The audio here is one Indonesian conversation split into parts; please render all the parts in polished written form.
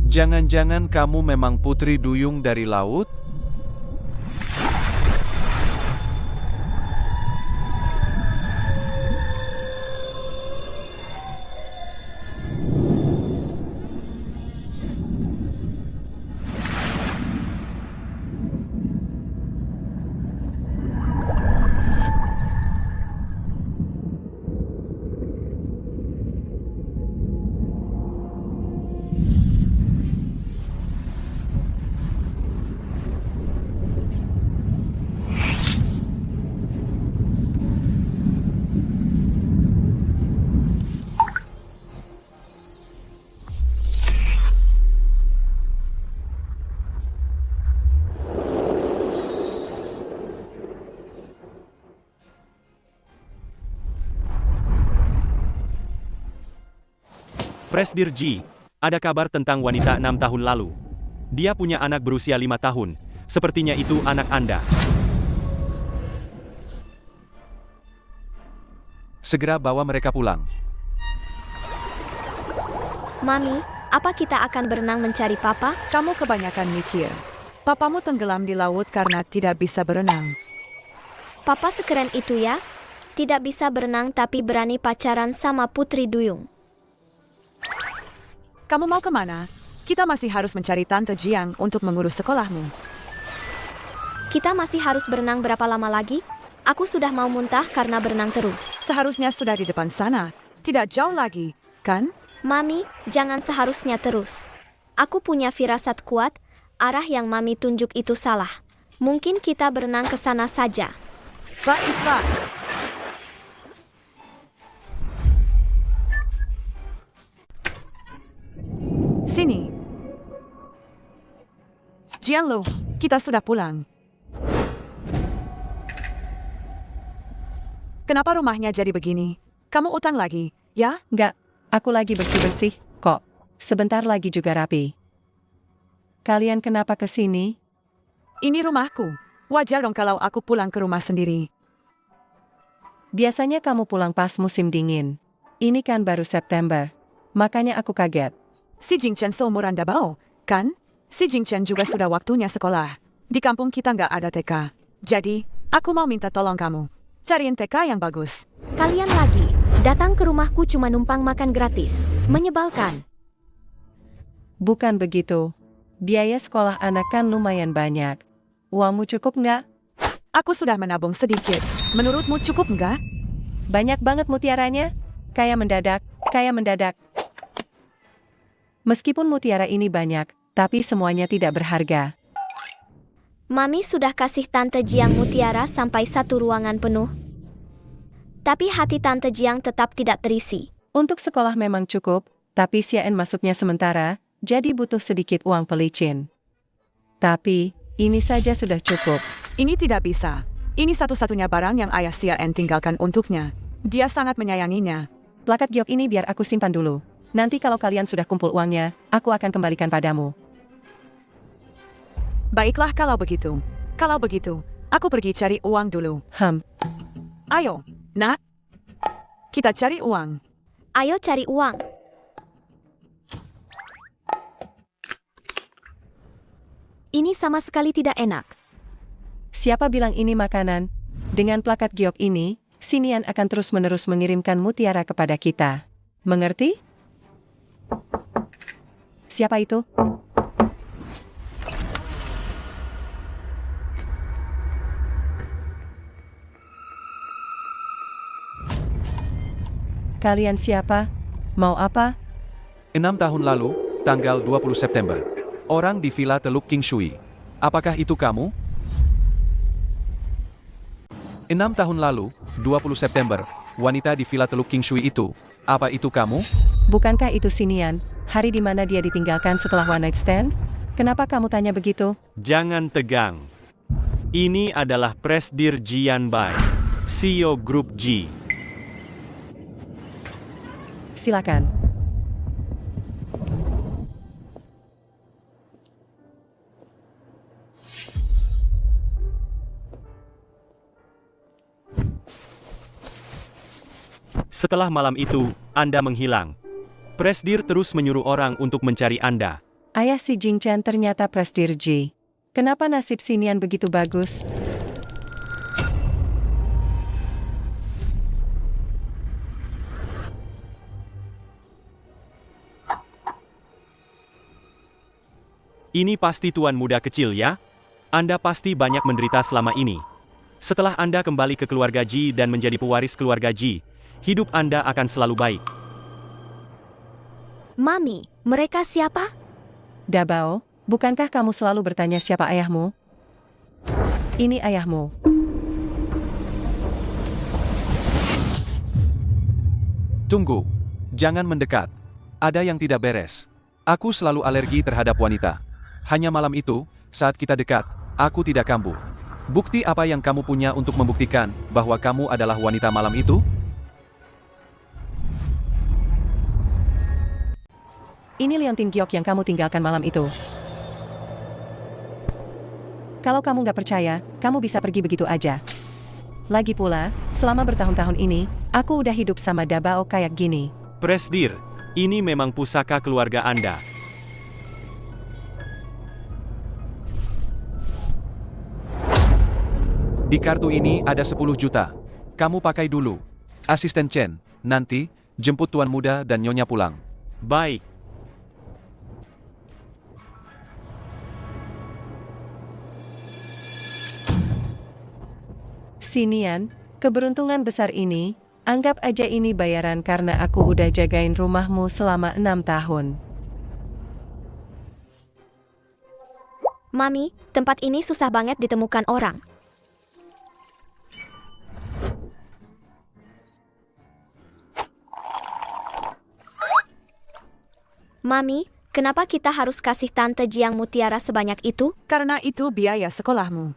Jangan-jangan kamu memang putri duyung dari laut? Presdir G, ada kabar tentang wanita 6 tahun lalu. Dia punya anak berusia 5 tahun. Sepertinya itu anak Anda. Segera bawa mereka pulang. Mami, apa kita akan berenang mencari papa? Kamu kebanyakan mikir. Papamu tenggelam di laut karena tidak bisa berenang. Papa sekeren itu ya? Tidak bisa berenang tapi berani pacaran sama putri duyung. Kamu mau kemana? Kita masih harus mencari Tante Jiang untuk mengurus sekolahmu. Kita masih harus berenang berapa lama lagi? Aku sudah mau muntah karena berenang terus. Seharusnya sudah di depan sana. Tidak jauh lagi, kan? Mami, jangan seharusnya terus. Aku punya firasat kuat, arah yang Mami tunjuk itu salah. Mungkin kita berenang ke sana saja. Baiklah. Sini. Jianlu, kita sudah pulang. Kenapa rumahnya jadi begini? Kamu utang lagi, ya? Enggak, aku lagi bersih-bersih, kok. Sebentar lagi juga rapi. Kalian kenapa ke sini? Ini rumahku. Wajar dong kalau aku pulang ke rumah sendiri. Biasanya kamu pulang pas musim dingin. Ini kan baru September. Makanya aku kaget. Si Jingchen seumuran Dabao, kan? Si Jingchen juga sudah waktunya sekolah. Di kampung kita nggak ada TK. Jadi, aku mau minta tolong kamu. Cariin TK yang bagus. Kalian lagi, datang ke rumahku cuma numpang makan gratis. Menyebalkan. Bukan begitu. Biaya sekolah anak kan lumayan banyak. Uangmu cukup nggak? Aku sudah menabung sedikit. Menurutmu cukup nggak? Banyak banget mutiaranya. Kayak mendadak. Meskipun mutiara ini banyak, tapi semuanya tidak berharga. Mami sudah kasih Tante Jiang mutiara sampai 1 ruangan penuh. Tapi hati Tante Jiang tetap tidak terisi. Untuk sekolah memang cukup, tapi CN masuknya sementara, jadi butuh sedikit uang pelicin. Tapi, ini saja sudah cukup. Ini tidak bisa. Ini satu-satunya barang yang ayah CN tinggalkan untuknya. Dia sangat menyayanginya. Plakat giok ini biar aku simpan dulu. Nanti kalau kalian sudah kumpul uangnya, aku akan kembalikan padamu. Baiklah kalau begitu. Kalau begitu, aku pergi cari uang dulu. Ayo, nak. Kita cari uang. Ayo cari uang. Ini sama sekali tidak enak. Siapa bilang ini makanan? Dengan plakat giok ini, Sinian akan terus-menerus mengirimkan mutiara kepada kita. Mengerti? Siapa itu? Kalian siapa? Mau apa? 6 tahun lalu, tanggal 20 September. Orang di Villa Teluk King Shui. Apakah itu kamu? 6 tahun lalu, 20 September. Wanita di Villa Teluk King Shui itu. Apa itu kamu? Bukankah itu Sinian? Hari di mana dia ditinggalkan setelah one night stand? Kenapa kamu tanya begitu? Jangan tegang. Ini adalah Presdir Jian Bai, CEO Grup G. Silakan. Setelah malam itu, Anda menghilang. Presdir terus menyuruh orang untuk mencari Anda. Ayah si Jingchen ternyata Presdirji. Kenapa nasib si Nian begitu bagus? Ini pasti tuan muda kecil ya? Anda pasti banyak menderita selama ini. Setelah Anda kembali ke keluarga Ji dan menjadi pewaris keluarga Ji, hidup Anda akan selalu baik. Mami, mereka siapa? Dabao, bukankah kamu selalu bertanya siapa ayahmu? Ini ayahmu. Tunggu. Jangan mendekat. Ada yang tidak beres. Aku selalu alergi terhadap wanita. Hanya malam itu, saat kita dekat, aku tidak kambuh. Bukti apa yang kamu punya untuk membuktikan bahwa kamu adalah wanita malam itu? Ini Leontin Giok yang kamu tinggalkan malam itu. Kalau kamu nggak percaya, kamu bisa pergi begitu aja. Lagi pula, selama bertahun-tahun ini, aku udah hidup sama Dabao kayak gini. Presdir, ini memang pusaka keluarga Anda. Di kartu ini ada 10 juta. Kamu pakai dulu. Asisten Chen, nanti, jemput tuan muda dan nyonya pulang. Baik. Si Nian, keberuntungan besar ini, anggap aja ini bayaran karena aku udah jagain rumahmu selama 6 tahun. Mami, tempat ini susah banget ditemukan orang. Mami, kenapa kita harus kasih Tante Jiang mutiara sebanyak itu? Karena itu biaya sekolahmu.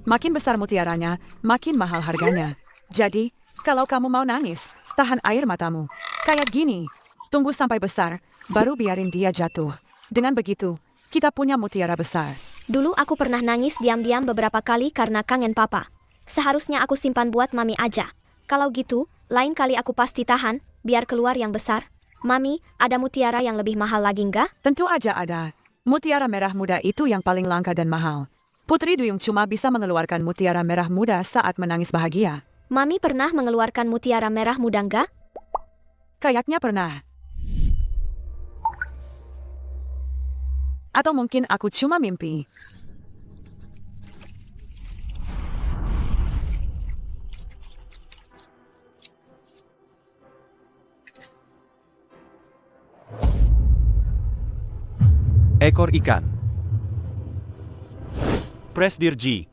Makin besar mutiaranya, makin mahal harganya. Jadi, kalau kamu mau nangis, tahan air matamu. Kayak gini. Tunggu sampai besar, baru biarin dia jatuh. Dengan begitu, kita punya mutiara besar. Dulu aku pernah nangis diam-diam beberapa kali karena kangen papa. Seharusnya aku simpan buat mami aja. Kalau gitu, lain kali aku pasti tahan, biar keluar yang besar. Mami, ada mutiara yang lebih mahal lagi nggak? Tentu aja ada. Mutiara merah muda itu yang paling langka dan mahal. Putri Duyung cuma bisa mengeluarkan mutiara merah muda saat menangis bahagia. Mami pernah mengeluarkan mutiara merah muda nggak? Kayaknya pernah. Atau mungkin aku cuma mimpi. Ekor ikan. Presdir Ji.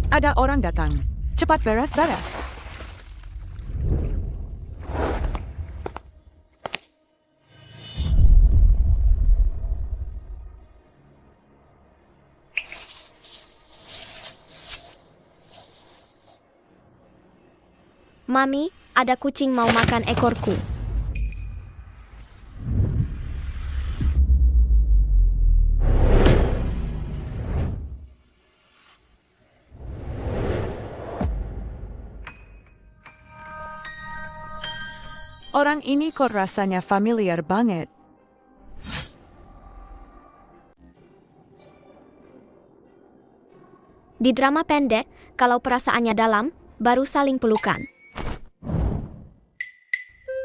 Ada orang datang. Cepat beres-beres. Mami, ada kucing mau makan ekorku. Orang ini kok rasanya familiar banget. Di drama pendek, kalau perasaannya dalam, baru saling pelukan.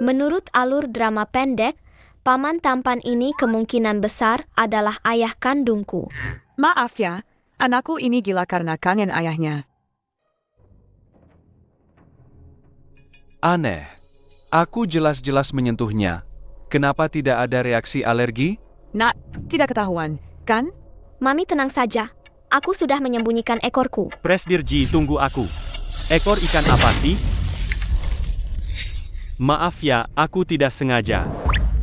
Menurut alur drama pendek, paman tampan ini kemungkinan besar adalah ayah kandungku. Maaf ya, anakku ini gila karena kangen ayahnya. Aneh. Aku jelas-jelas menyentuhnya. Kenapa tidak ada reaksi alergi? Nak, tidak ketahuan, kan? Mami tenang saja. Aku sudah menyembunyikan ekorku. Presdir Ji, tunggu aku. Ekor ikan apa sih? Maaf ya, aku tidak sengaja.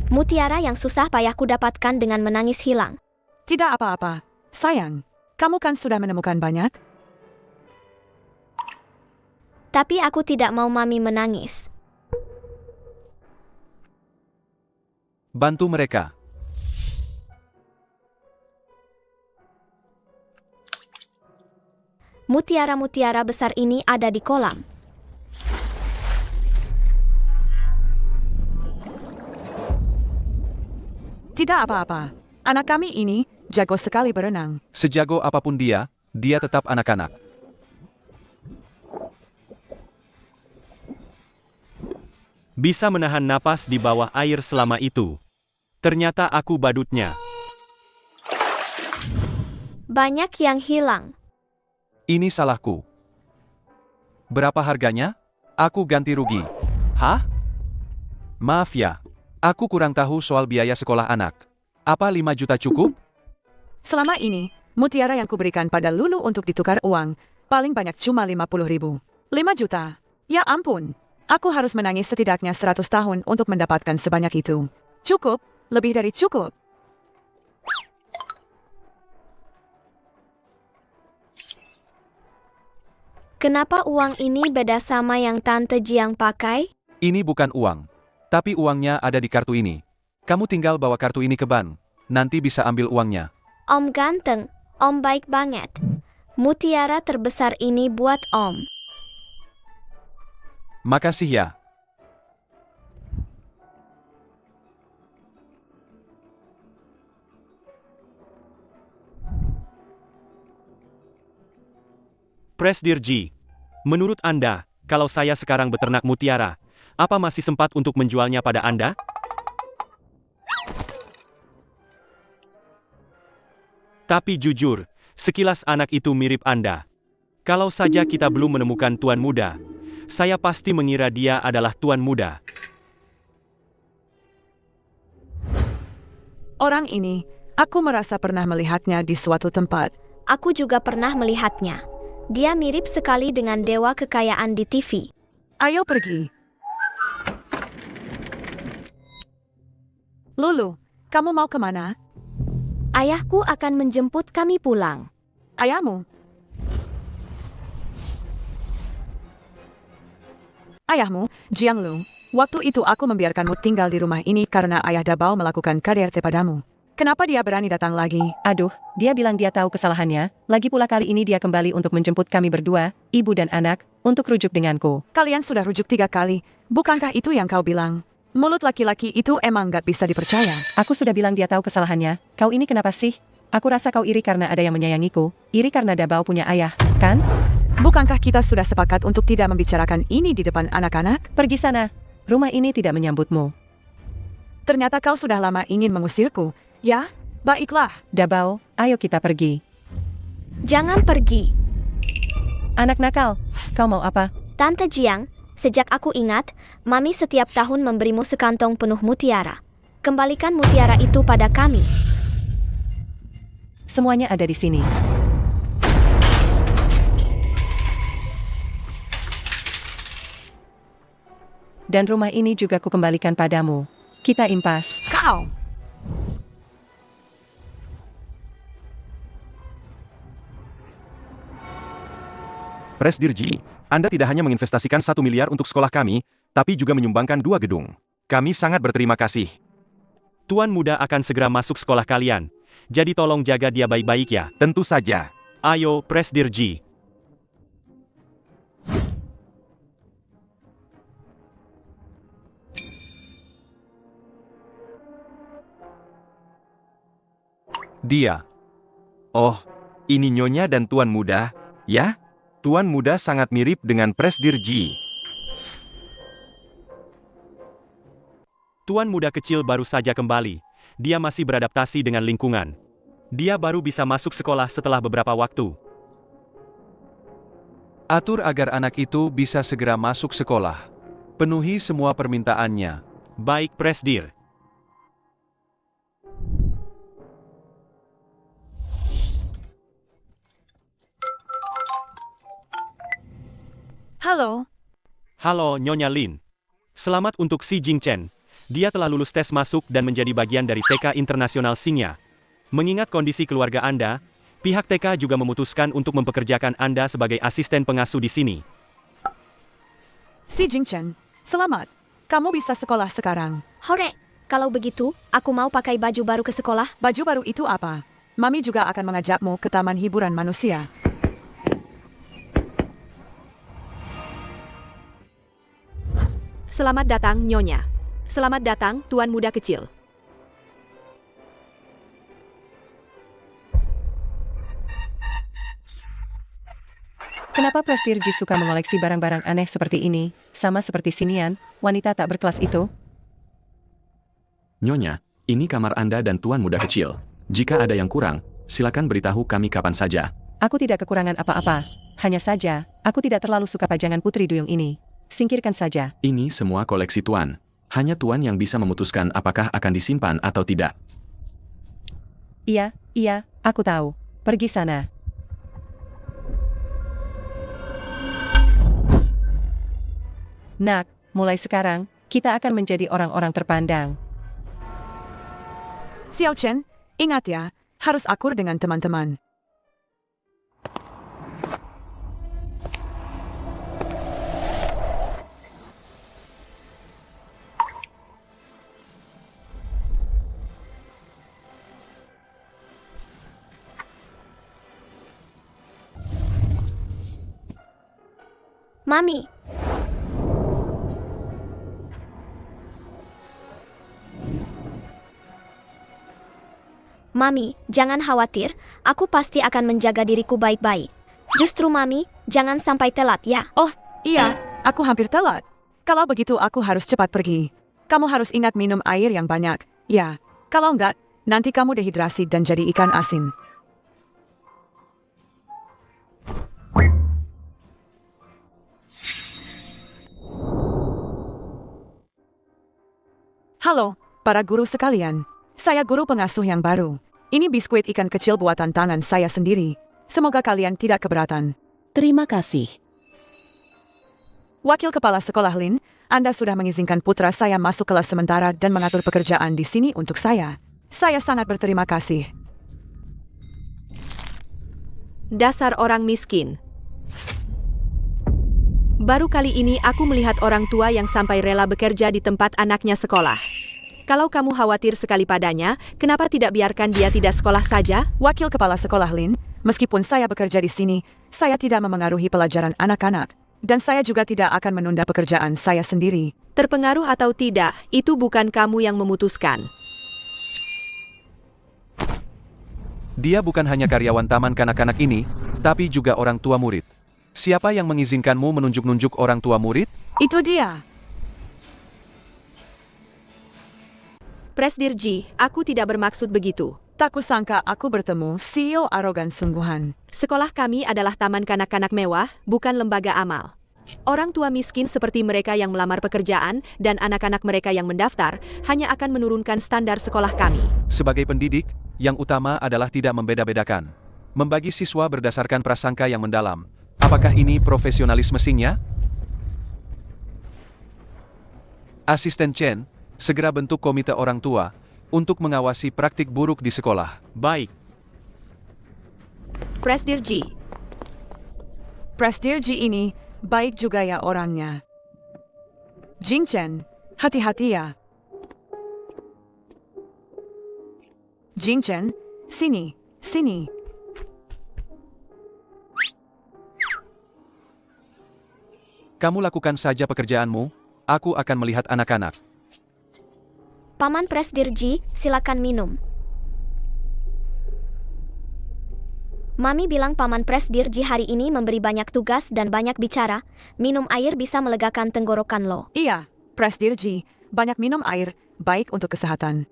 Mutiara yang susah payahku dapatkan dengan menangis hilang. Tidak apa-apa. Sayang, kamu kan sudah menemukan banyak? Tapi aku tidak mau Mami menangis. Bantu mereka. Mutiara-mutiara besar ini ada di kolam. Tidak Tidak apa-apa. Anak kami ini jago sekali berenang. Sejago apapun dia tetap anak-anak. Bisa menahan napas di bawah air selama itu. Ternyata aku badutnya. Banyak yang hilang. Ini salahku. Berapa harganya? Aku ganti rugi. Hah? Maaf ya, aku kurang tahu soal biaya sekolah anak. Apa 5 juta cukup? Selama ini, mutiara yang kuberikan pada Lulu untuk ditukar uang, paling banyak cuma 50.000. 5 juta? Ya ampun, aku harus menangis setidaknya 100 tahun untuk mendapatkan sebanyak itu. Cukup, lebih dari cukup. Kenapa uang ini beda sama yang Tante Jiang pakai? Ini bukan uang. Tapi uangnya ada di kartu ini. Kamu tinggal bawa kartu ini ke bank. Nanti bisa ambil uangnya. Om ganteng, Om baik banget. Mutiara terbesar ini buat Om. Makasih ya. Presdir Ji, menurut Anda, kalau saya sekarang beternak mutiara, apa masih sempat untuk menjualnya pada Anda? Tapi jujur, sekilas anak itu mirip Anda. Kalau saja kita belum menemukan Tuan Muda, saya pasti mengira dia adalah Tuan Muda. Orang ini, aku merasa pernah melihatnya di suatu tempat. Aku juga pernah melihatnya. Dia mirip sekali dengan dewa kekayaan di TV. Ayo pergi. Lulu, kamu mau kemana? Ayahku akan menjemput kami pulang. Ayahmu? Ayahmu, Jianglu, waktu itu aku membiarkanmu tinggal di rumah ini karena ayah Dabao melakukan KDRT padamu. Kenapa dia berani datang lagi? Aduh, dia bilang dia tahu kesalahannya. Lagi pula kali ini dia kembali untuk menjemput kami berdua, ibu dan anak, untuk rujuk denganku. Kalian sudah rujuk 3 kali. Bukankah itu yang kau bilang? Mulut laki-laki itu emang gak bisa dipercaya. Aku sudah bilang dia tahu kesalahannya. Kau ini kenapa sih? Aku rasa kau iri karena ada yang menyayangiku. Iri karena Dabao punya ayah, kan? Bukankah kita sudah sepakat untuk tidak membicarakan ini di depan anak-anak? Pergi sana. Rumah ini tidak menyambutmu. Ternyata kau sudah lama ingin mengusirku. Ya, baiklah. Dabao, ayo kita pergi. Jangan pergi. Anak nakal, kau mau apa? Tante Jiang, sejak aku ingat, Mami setiap tahun memberimu sekantong penuh mutiara. Kembalikan mutiara itu pada kami. Semuanya ada di sini. Dan rumah ini juga kukembalikan padamu. Kita impas. Kau! Presdir Ji, Anda tidak hanya menginvestasikan 1 miliar untuk sekolah kami, tapi juga menyumbangkan 2 gedung. Kami sangat berterima kasih. Tuan Muda akan segera masuk sekolah kalian. Jadi tolong jaga dia baik-baik ya. Tentu saja. Ayo, Presdir Ji. Dia. Oh, ini Nyonya dan Tuan Muda, ya? Tuan Muda sangat mirip dengan Presdir Ji. Tuan Muda kecil baru saja kembali. Dia masih beradaptasi dengan lingkungan. Dia baru bisa masuk sekolah setelah beberapa waktu. Atur agar anak itu bisa segera masuk sekolah. Penuhi semua permintaannya. Baik, Presdir. Halo. Halo, Nyonya Lin. Selamat untuk Si Jingchen. Dia telah lulus tes masuk dan menjadi bagian dari TK Internasional Xingya. Mengingat kondisi keluarga Anda, pihak TK juga memutuskan untuk mempekerjakan Anda sebagai asisten pengasuh di sini. Si Jingchen, selamat. Kamu bisa sekolah sekarang. Hore, kalau begitu, aku mau pakai baju baru ke sekolah. Baju baru itu apa? Mami juga akan mengajakmu ke taman hiburan manusia. Selamat datang, Nyonya. Selamat datang, Tuan Muda kecil. Kenapa Presdirji suka mengoleksi barang-barang aneh seperti ini, sama seperti Sinian, wanita tak berkelas itu? Nyonya, ini kamar Anda dan Tuan Muda Kecil. Jika ada yang kurang, silakan beritahu kami kapan saja. Aku tidak kekurangan apa-apa. Hanya saja, aku tidak terlalu suka pajangan Putri Duyung ini. Singkirkan saja. Ini semua koleksi Tuan. Hanya Tuan yang bisa memutuskan apakah akan disimpan atau tidak. Iya, aku tahu. Pergi sana. Nak, mulai sekarang, kita akan menjadi orang-orang terpandang. Xiao Chen, ingat ya, harus akur dengan teman-teman. Mami, Mami, jangan khawatir, aku pasti akan menjaga diriku baik-baik. Justru Mami, jangan sampai telat ya. Oh, iya, aku hampir telat. Kalau begitu aku harus cepat pergi. Kamu harus ingat minum air yang banyak. Ya, kalau enggak, nanti kamu dehidrasi dan jadi ikan asin. Halo, para guru sekalian. Saya guru pengasuh yang baru. Ini biskuit ikan kecil buatan tangan saya sendiri. Semoga kalian tidak keberatan. Terima kasih. Wakil Kepala Sekolah Lin, Anda sudah mengizinkan putra saya masuk kelas sementara dan mengatur pekerjaan di sini untuk saya. Saya sangat berterima kasih. Dasar orang miskin. Baru kali ini aku melihat orang tua yang sampai rela bekerja di tempat anaknya sekolah. Kalau kamu khawatir sekali padanya, kenapa tidak biarkan dia tidak sekolah saja? Wakil Kepala Sekolah Lin, meskipun saya bekerja di sini, saya tidak memengaruhi pelajaran anak-anak. Dan saya juga tidak akan menunda pekerjaan saya sendiri. Terpengaruh atau tidak, itu bukan kamu yang memutuskan. Dia bukan hanya karyawan taman kanak-kanak ini, tapi juga orang tua murid. Siapa yang mengizinkanmu menunjuk-nunjuk orang tua murid? Itu dia. Presdirji, aku tidak bermaksud begitu. Tak kusangka aku bertemu CEO arogan sungguhan. Sekolah kami adalah taman kanak-kanak mewah, bukan lembaga amal. Orang tua miskin seperti mereka yang melamar pekerjaan dan anak-anak mereka yang mendaftar hanya akan menurunkan standar sekolah kami. Sebagai pendidik, yang utama adalah tidak membeda-bedakan. Membagi siswa berdasarkan prasangka yang mendalam. Apakah ini profesionalisme Xingya? Asisten Chen, segera bentuk komite orang tua untuk mengawasi praktik buruk di sekolah. Baik. Presdirji, Presdirji ini baik juga ya orangnya. Jing Chen, hati-hati ya. Jing Chen, sini. Kamu lakukan saja pekerjaanmu, aku akan melihat anak-anak. Paman Presdirji, silakan minum. Mami bilang Paman Presdirji hari ini memberi banyak tugas dan banyak bicara. Minum air bisa melegakan tenggorokan lo. Iya, Presdirji, banyak minum air, baik untuk kesehatan.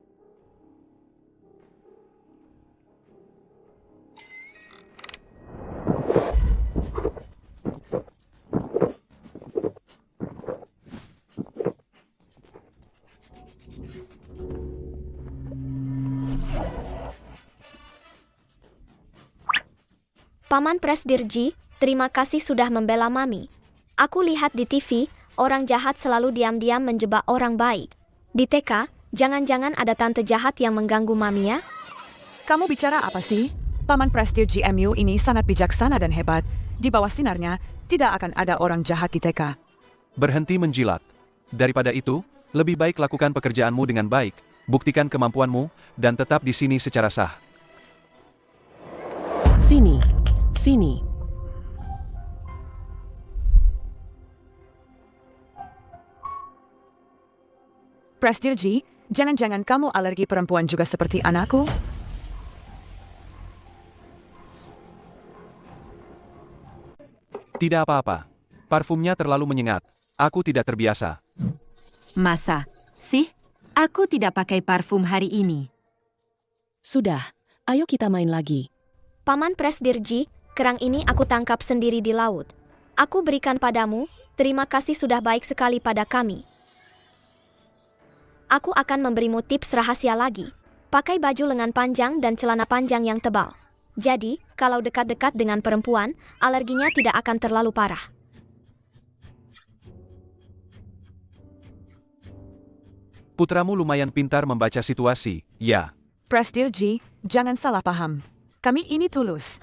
Paman Presdirji, terima kasih sudah membela Mami. Aku lihat di TV, orang jahat selalu diam-diam menjebak orang baik. Di TK, jangan-jangan ada tante jahat yang mengganggu Mami ya? Kamu bicara apa sih? Paman Presdirji MU ini sangat bijaksana dan hebat. Di bawah sinarnya, tidak akan ada orang jahat di TK. Berhenti menjilat. Daripada itu, lebih baik lakukan pekerjaanmu dengan baik, buktikan kemampuanmu, dan tetap di sini secara sah. Sini. Presdirji, jangan-jangan kamu alergi perempuan juga seperti anakku? Tidak apa-apa. Parfumnya terlalu menyengat. Aku tidak terbiasa. Masa sih? Aku tidak pakai parfum hari ini. Sudah, ayo kita main lagi. Paman Presdirji, kerang ini aku tangkap sendiri di laut. Aku berikan padamu, terima kasih sudah baik sekali pada kami. Aku akan memberimu tips rahasia lagi. Pakai baju lengan panjang dan celana panjang yang tebal. Jadi, kalau dekat-dekat dengan perempuan, alerginya tidak akan terlalu parah. Putramu lumayan pintar membaca situasi, ya. Presdirji, jangan salah paham. Kami ini tulus.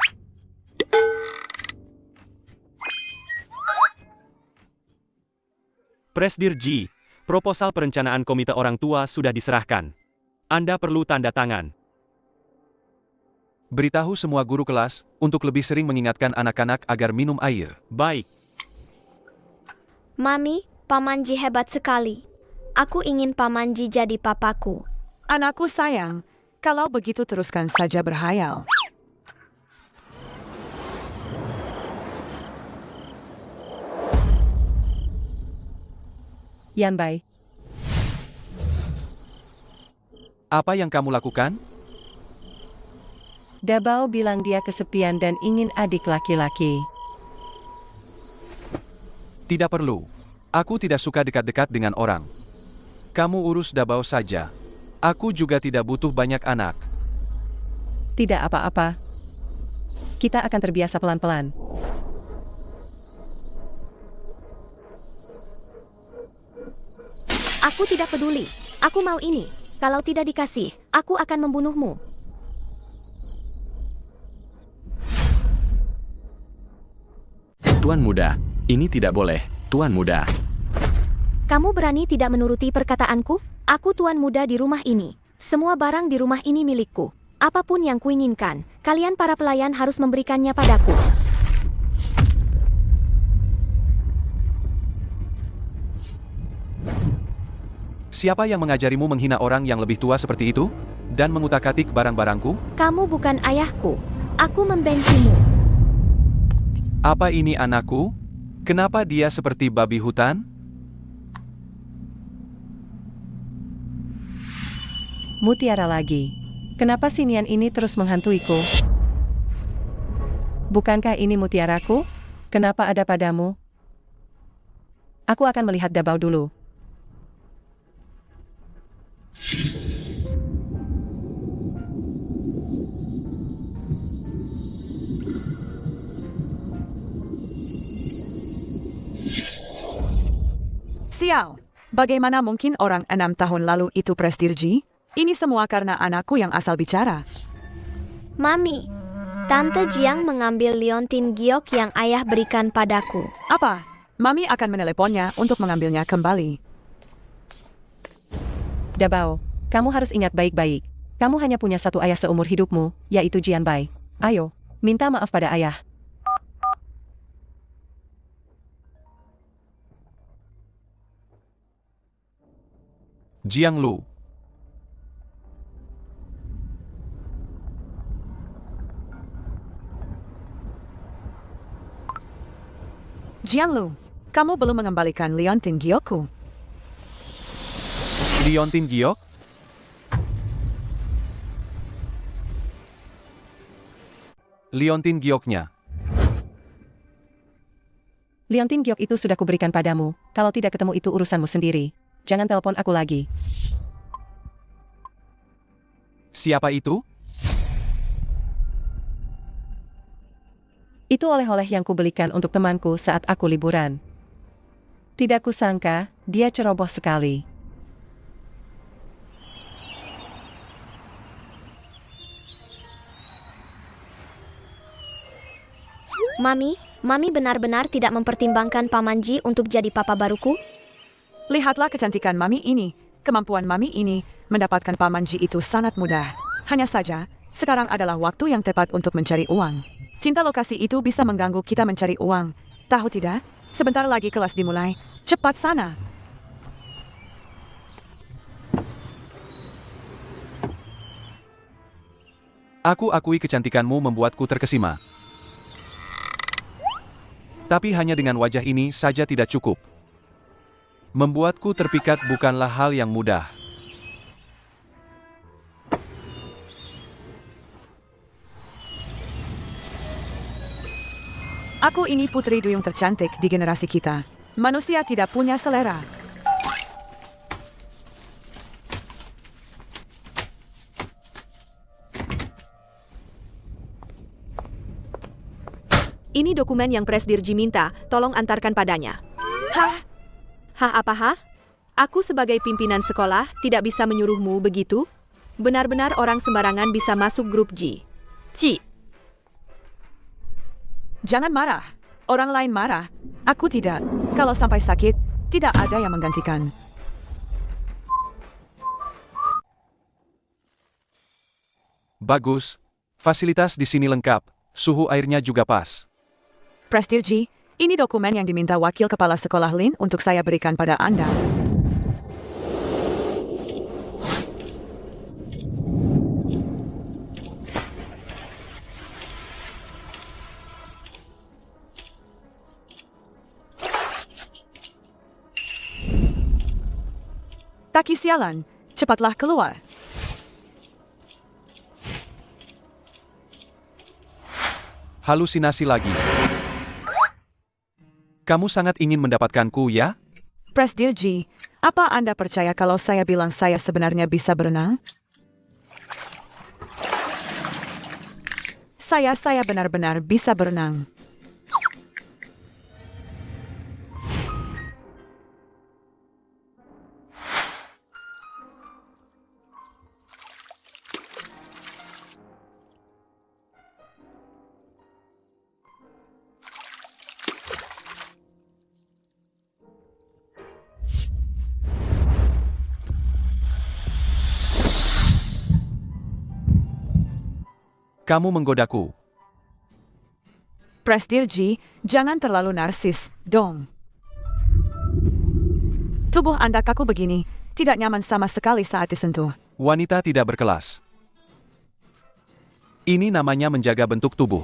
Presdirji, proposal perencanaan komite orang tua sudah diserahkan. Anda perlu tanda tangan. Beritahu semua guru kelas untuk lebih sering mengingatkan anak-anak agar minum air. Baik. Mami, Pamanji hebat sekali. Aku ingin Pamanji jadi papaku. Anakku sayang, kalau begitu teruskan saja berhayal. Yanbai, Apa yang kamu lakukan? Dabao bilang dia kesepian dan ingin adik laki-laki. Tidak perlu. Aku tidak suka dekat-dekat dengan orang. Kamu urus Dabao saja. Aku juga tidak butuh banyak anak. Tidak apa-apa. Kita akan terbiasa pelan-pelan. Aku tidak peduli. Aku mau ini. Kalau tidak dikasih, aku akan membunuhmu. Tuan muda, ini tidak boleh, Tuan muda. Kamu berani tidak menuruti perkataanku? Aku tuan muda di rumah ini. Semua barang di rumah ini milikku. Apapun yang kuinginkan, kalian para pelayan harus memberikannya padaku. Siapa yang mengajarimu menghina orang yang lebih tua seperti itu? Dan mengutak-atik barang-barangku? Kamu bukan ayahku. Aku membencimu. Apa ini anakku? Kenapa dia seperti babi hutan? Mutiara lagi. Kenapa sinian ini terus menghantuiku? Bukankah ini mutiaraku? Kenapa ada padamu? Aku akan melihat Dabao dulu. Sial, bagaimana mungkin orang 6 tahun lalu itu Presdirji? Ini semua karena anakku yang asal bicara. Mami, Tante Jiang mengambil liontin giok yang ayah berikan padaku. Apa? Mami akan meneleponnya untuk mengambilnya kembali. Dabao, kamu harus ingat baik-baik. Kamu hanya punya satu ayah seumur hidupmu, yaitu Jianbai. Ayo, minta maaf pada ayah. Jiang Lu. Jianlu, kamu belum mengembalikan liontin giokku. Liontin giok? Liontin gioknya. Liontin giok itu sudah kuberikan padamu. Kalau tidak ketemu itu urusanmu sendiri. Jangan telepon aku lagi. Siapa itu? Itu oleh-oleh yang kubelikan untuk temanku saat aku liburan. Tidak kusangka, dia ceroboh sekali. Mami benar-benar tidak mempertimbangkan Pamanji untuk jadi papa baruku? Lihatlah kecantikan Mami ini. Kemampuan Mami ini mendapatkan Pamanji itu sangat mudah. Hanya saja, sekarang adalah waktu yang tepat untuk mencari uang. Cinta lokasi itu bisa mengganggu kita mencari uang. Tahu tidak? Sebentar lagi kelas dimulai. Cepat sana. Aku akui kecantikanmu membuatku terkesima. Tapi hanya dengan wajah ini saja tidak cukup. Membuatku terpikat bukanlah hal yang mudah. Aku ini putri duyung tercantik di generasi kita. Manusia tidak punya selera. Ini dokumen yang Presdirji minta, tolong antarkan padanya. Hah? Hah apa hah? Aku sebagai pimpinan sekolah tidak bisa menyuruhmu begitu? Benar-benar orang sembarangan bisa masuk grup G. Ci. Jangan marah. Orang lain marah. Aku tidak. Kalau sampai sakit, tidak ada yang menggantikan. Bagus. Fasilitas di sini lengkap. Suhu airnya juga pas. Presdirji, ini dokumen yang diminta wakil kepala sekolah Lin untuk saya berikan pada Anda. Taki sialan, cepatlah keluar. Halusinasi lagi. Kamu sangat ingin mendapatkanku, ya? Presdirji, apa Anda percaya kalau saya bilang saya sebenarnya bisa berenang? Saya benar-benar bisa berenang. Kamu menggodaku. Presdirji, jangan terlalu narsis, dong. Tubuh Anda kaku begini, tidak nyaman sama sekali saat disentuh. Wanita tidak berkelas. Ini namanya menjaga bentuk tubuh.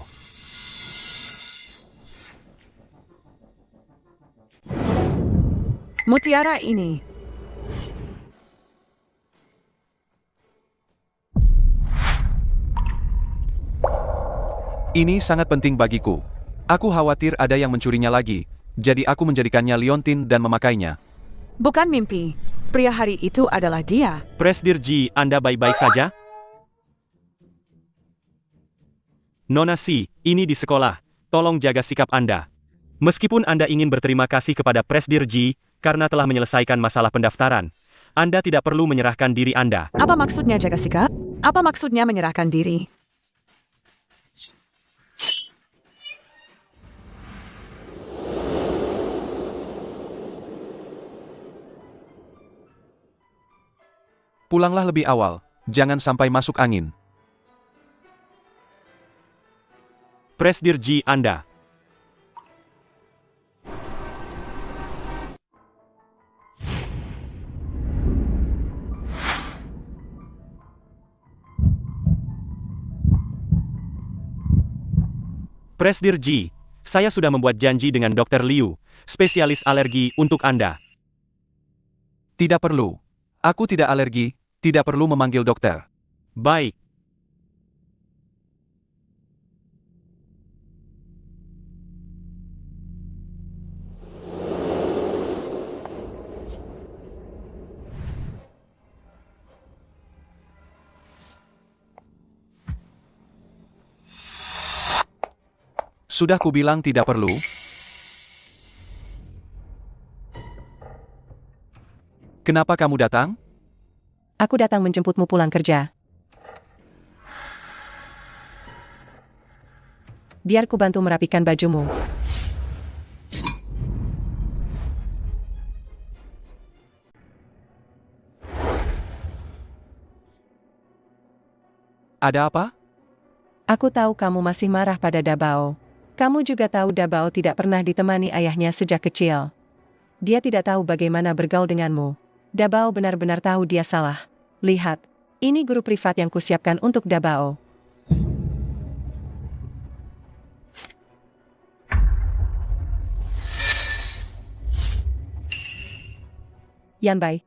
Mutiara ini. Ini sangat penting bagiku. Aku khawatir ada yang mencurinya lagi, jadi aku menjadikannya liontin dan memakainya. Bukan mimpi. Pria hari itu adalah dia. Presdirji, Anda baik-baik saja? Nona Si, ini di sekolah. Tolong jaga sikap Anda. Meskipun Anda ingin berterima kasih kepada Presdirji karena telah menyelesaikan masalah pendaftaran, Anda tidak perlu menyerahkan diri Anda. Apa maksudnya jaga sikap? Apa maksudnya menyerahkan diri? Pulanglah lebih awal, jangan sampai masuk angin. Presdirji Anda. Presdirji, saya sudah membuat janji dengan Dr. Liu, spesialis alergi untuk Anda. Tidak perlu. Aku tidak alergi, tidak perlu memanggil dokter. Baik. Sudah kubilang tidak perlu. Kenapa kamu datang? Aku datang menjemputmu pulang kerja. Biar ku bantu merapikan bajumu. Ada apa? Aku tahu kamu masih marah pada Dabao. Kamu juga tahu Dabao tidak pernah ditemani ayahnya sejak kecil. Dia tidak tahu bagaimana bergaul denganmu. Dabao benar-benar tahu dia salah. Lihat, ini guru privat yang kusiapkan untuk Dabao. Yanbai.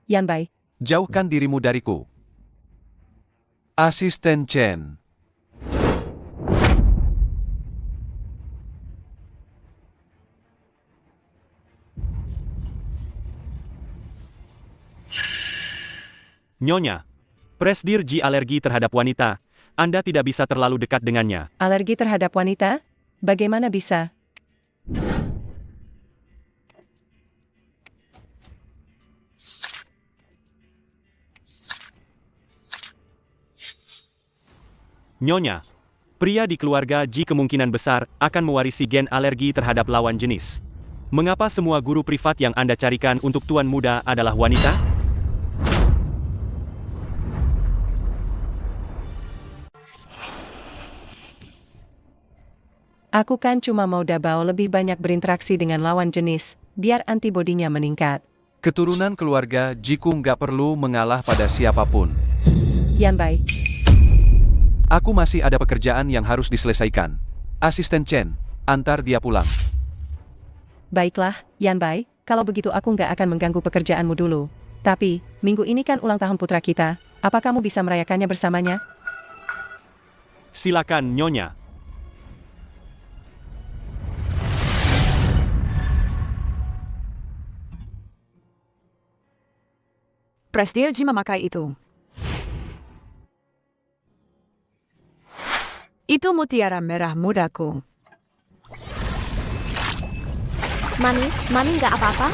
Yanbai. Jauhkan dirimu dariku. Asisten Chen. Nyonya, Presdir Ji alergi terhadap wanita. Anda tidak bisa terlalu dekat dengannya. Alergi terhadap wanita? Bagaimana bisa? Nyonya, pria di keluarga Ji kemungkinan besar akan mewarisi gen alergi terhadap lawan jenis. Mengapa semua guru privat yang Anda carikan untuk tuan muda adalah wanita? Aku kan cuma mau Dabao lebih banyak berinteraksi dengan lawan jenis, biar antibodinya meningkat. Keturunan keluarga Jiku nggak perlu mengalah pada siapapun. Yanbai. Aku masih ada pekerjaan yang harus diselesaikan. Asisten Chen, antar dia pulang. Baiklah, Yanbai, kalau begitu aku nggak akan mengganggu pekerjaanmu dulu. Tapi, minggu ini kan ulang tahun putra kita, apa kamu bisa merayakannya bersamanya? Silakan, Nyonya. Presdir Ji memakai itu. Itu mutiara merah mudaku. Mami nggak apa-apa?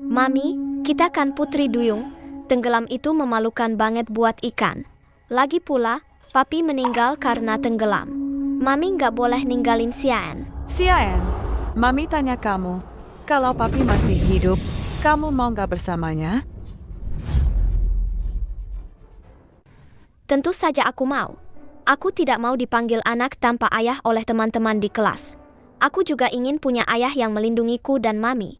Mami, kita kan putri duyung. Tenggelam itu memalukan banget buat ikan. Lagi pula, papi meninggal karena tenggelam. Mami nggak boleh ninggalin Xian. Xian, Mami tanya kamu, kalau papi masih hidup, kamu mau nggak bersamanya? Tentu saja aku mau. Aku tidak mau dipanggil anak tanpa ayah oleh teman-teman di kelas. Aku juga ingin punya ayah yang melindungiku dan Mami.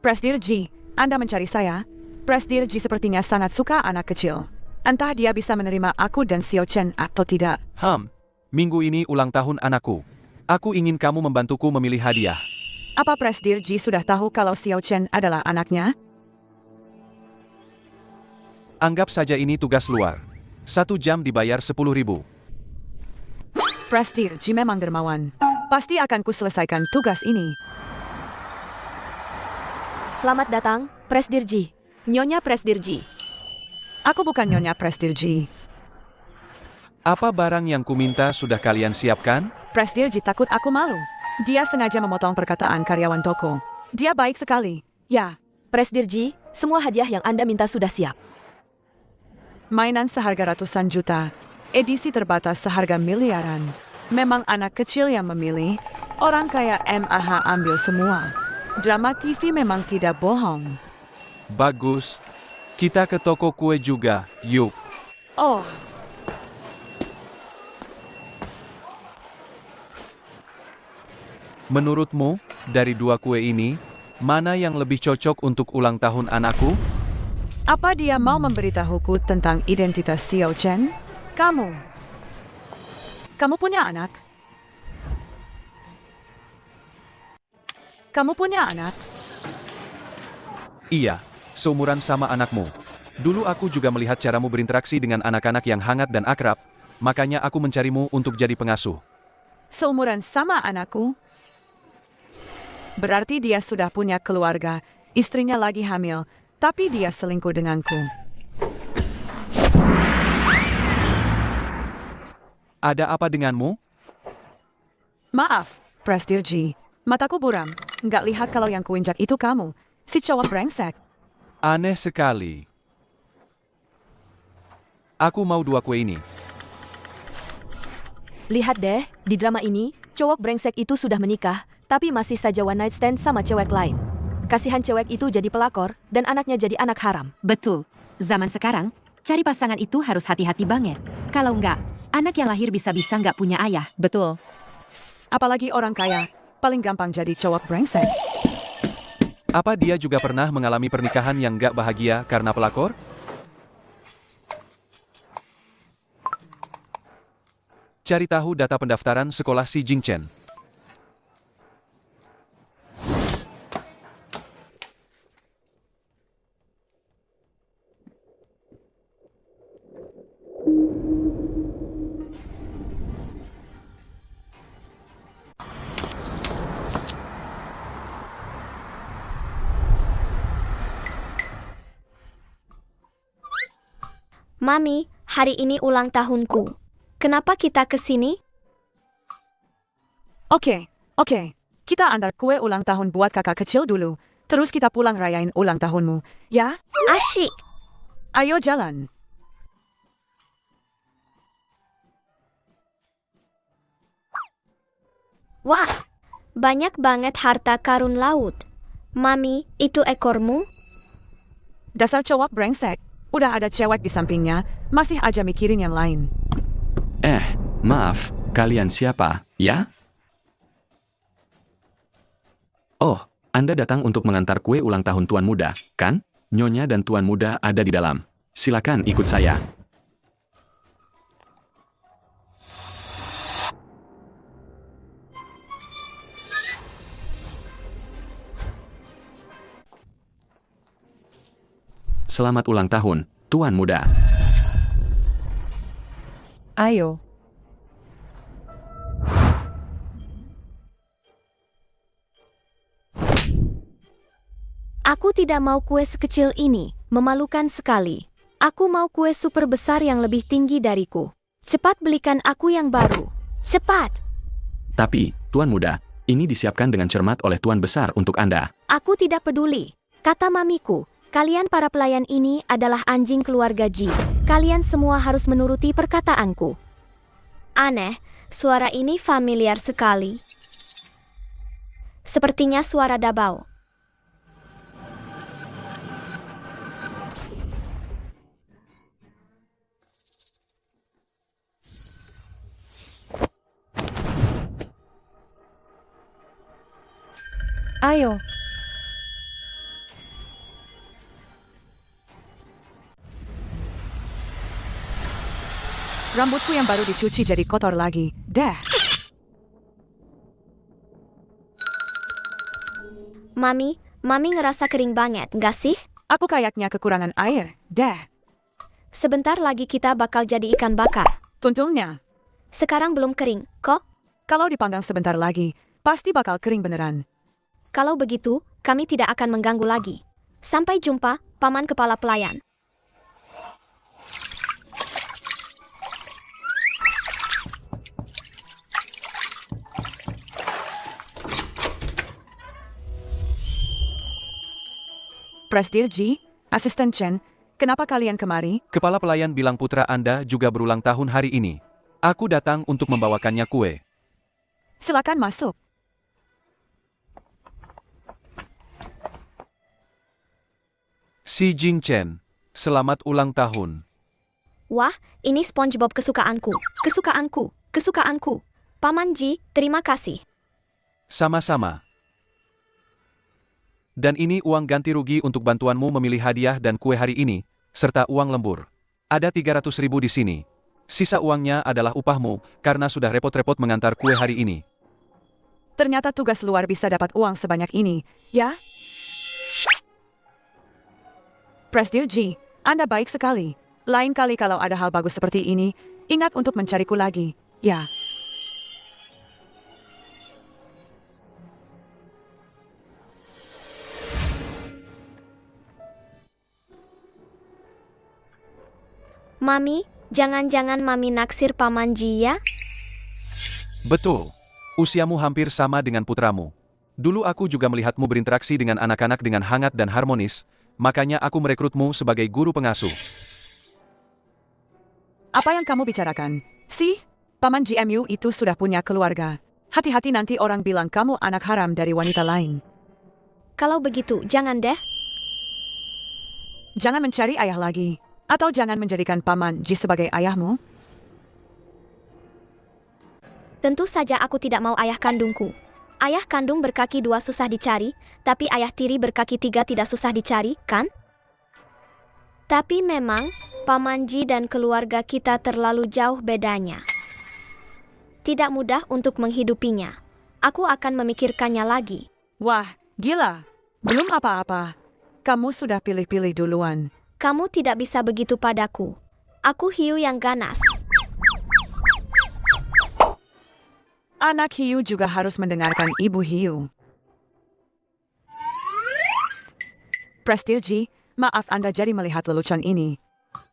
Presdir Ji, Anda mencari saya? Presdir Ji sepertinya sangat suka anak kecil. Entah dia bisa menerima aku dan Xiao Chen atau tidak. Minggu ini ulang tahun anakku. Aku ingin kamu membantuku memilih hadiah. Apa Presdir Ji sudah tahu kalau Xiao Chen adalah anaknya? Anggap saja ini tugas luar. 1 jam dibayar 10.000. Presdir Ji memang dermawan. Pasti akan kuselesaikan tugas ini. Selamat datang, Presdir Ji. Nyonya Presdir Ji. Aku bukan Nyonya Presdir Ji. Apa barang yang kuminta sudah kalian siapkan? Presdir Ji takut aku malu. Dia sengaja memotong perkataan karyawan toko. Dia baik sekali. Ya. Presdir Ji, semua hadiah yang Anda minta sudah siap. Mainan seharga ratusan juta. Edisi terbatas seharga miliaran. Memang anak kecil yang memilih. Orang kaya MAH ambil semua. Drama TV memang tidak bohong. Bagus. Kita ke toko kue juga, yuk. Oh. Menurutmu, dari 2 kue ini, mana yang lebih cocok untuk ulang tahun anakku? Apa dia mau memberitahuku tentang identitas Xiao Chen? Kamu punya anak? Kamu punya anak? Iya, seumuran sama anakmu. Dulu aku juga melihat caramu berinteraksi dengan anak-anak yang hangat dan akrab, makanya aku mencarimu untuk jadi pengasuh. Seumuran sama anakku? Berarti dia sudah punya keluarga, istrinya lagi hamil, tapi dia selingkuh denganku. Ada apa denganmu? Maaf, Presdir Ji. Mataku buram. Nggak lihat kalau yang kuinjak itu kamu. Si cowok brengsek. Aneh sekali. Aku mau 2 kue ini. Lihat deh, di drama ini, cowok brengsek itu sudah menikah, tapi masih saja one night stand sama cewek lain. Kasihan cewek itu jadi pelakor, dan anaknya jadi anak haram. Betul. Zaman sekarang, cari pasangan itu harus hati-hati banget. Kalau enggak, anak yang lahir bisa-bisa nggak punya ayah. Betul. Apalagi orang kaya, paling gampang jadi cowok brengsek. Apa dia juga pernah mengalami pernikahan yang gak bahagia karena pelakor? Cari tahu data pendaftaran sekolah Si Jingchen. Mami, hari ini ulang tahunku. Kenapa kita ke sini? Oke. Kita antar kue ulang tahun buat kakak kecil dulu. Terus kita pulang rayain ulang tahunmu, ya? Asyik. Ayo jalan. Wah, banyak banget harta karun laut. Mami, itu ekormu? Dasar cowok brengsek. Udah ada cewek di sampingnya, masih aja mikirin yang lain. Maaf, kalian siapa, ya? Oh, Anda datang untuk mengantar kue ulang tahun Tuan Muda, kan? Nyonya dan Tuan Muda ada di dalam. Silakan ikut saya. Selamat ulang tahun, Tuan Muda. Ayo. Aku tidak mau kue sekecil ini, memalukan sekali. Aku mau kue super besar yang lebih tinggi dariku. Cepat belikan aku yang baru. Cepat! Tapi, Tuan Muda, ini disiapkan dengan cermat oleh Tuan Besar untuk Anda. Aku tidak peduli. Kata mamiku, kalian para pelayan ini adalah anjing keluarga Ji. Kalian semua harus menuruti perkataanku. Aneh, suara ini familiar sekali. Sepertinya suara Dabao. Ayo. Rambutku yang baru dicuci jadi kotor lagi. Deh. Mami ngerasa kering banget, nggak sih? Aku kayaknya kekurangan air. Deh. Sebentar lagi kita bakal jadi ikan bakar. Tentunya. Sekarang belum kering, kok? Kalau dipanggang sebentar lagi, pasti bakal kering beneran. Kalau begitu, kami tidak akan mengganggu lagi. Sampai jumpa, Paman Kepala Pelayan. Presdir Ji, Asisten Chen, kenapa kalian kemari? Kepala pelayan bilang putra Anda juga berulang tahun hari ini. Aku datang untuk membawakannya kue. Silakan masuk. Si Jingchen, selamat ulang tahun. Wah, ini SpongeBob kesukaanku. Kesukaanku. Paman Ji, terima kasih. Sama-sama. Dan ini uang ganti rugi untuk bantuanmu memilih hadiah dan kue hari ini, serta uang lembur. Ada 300.000 di sini. Sisa uangnya adalah upahmu, karena sudah repot-repot mengantar kue hari ini. Ternyata tugas luar bisa dapat uang sebanyak ini, ya? Presdir Ji, Anda baik sekali. Lain kali kalau ada hal bagus seperti ini, ingat untuk mencariku lagi, ya. Mami, jangan-jangan Mami naksir Paman Ji ya? Betul. Usiamu hampir sama dengan putramu. Dulu aku juga melihatmu berinteraksi dengan anak-anak dengan hangat dan harmonis, makanya aku merekrutmu sebagai guru pengasuh. Apa yang kamu bicarakan? Paman GMU itu sudah punya keluarga. Hati-hati nanti orang bilang kamu anak haram dari wanita lain. Kalau begitu, jangan deh. Jangan mencari ayah lagi. Atau jangan menjadikan Paman Ji sebagai ayahmu. Tentu saja aku tidak mau ayah kandungku. Ayah kandung berkaki 2 susah dicari, tapi ayah tiri berkaki 3 tidak susah dicari, kan? Tapi memang, Paman Ji dan keluarga kita terlalu jauh bedanya. Tidak mudah untuk menghidupinya. Aku akan memikirkannya lagi. Wah, gila. Belum apa-apa. Kamu sudah pilih-pilih duluan. Kamu tidak bisa begitu padaku. Aku hiu yang ganas. Anak hiu juga harus mendengarkan ibu hiu. Prestirji, maaf Anda jadi melihat lelucon ini.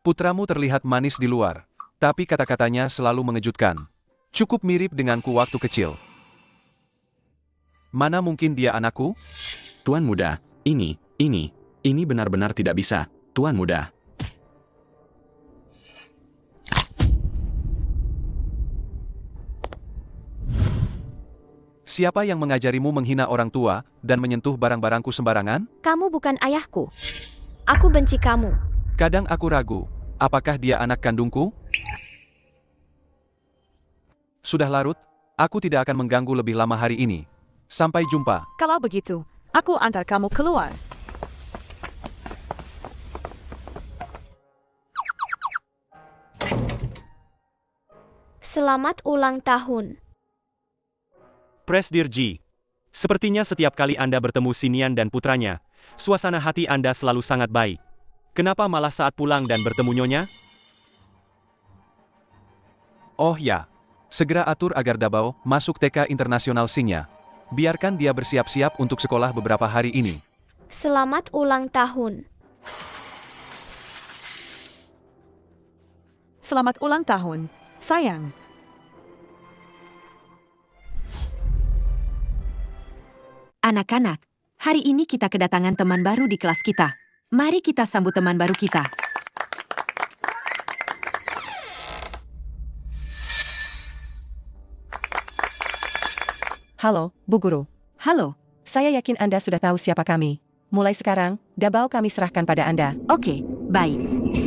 Putramu terlihat manis di luar, tapi kata-katanya selalu mengejutkan. Cukup mirip denganku waktu kecil. Mana mungkin dia anakku? Tuan muda, ini benar-benar tidak bisa, Tuan muda. Siapa yang mengajarimu menghina orang tua dan menyentuh barang-barangku sembarangan? Kamu bukan ayahku. Aku benci kamu. Kadang aku ragu, apakah dia anak kandungku? Sudah larut, aku tidak akan mengganggu lebih lama hari ini. Sampai jumpa. Kalau begitu, aku antar kamu keluar. Selamat ulang tahun. Presdirji, sepertinya setiap kali Anda bertemu Sinian dan putranya, suasana hati Anda selalu sangat baik. Kenapa malah saat pulang dan bertemu Nyonya? Oh ya, segera atur agar Dabao masuk TK Internasional Xingya. Biarkan dia bersiap-siap untuk sekolah beberapa hari ini. Selamat ulang tahun. Selamat ulang tahun, sayang. Anak-anak, hari ini kita kedatangan teman baru di kelas kita. Mari kita sambut teman baru kita. Halo, Bu Guru. Halo. Saya yakin Anda sudah tahu siapa kami. Mulai sekarang, Dabao kami serahkan pada Anda. Oke, baik.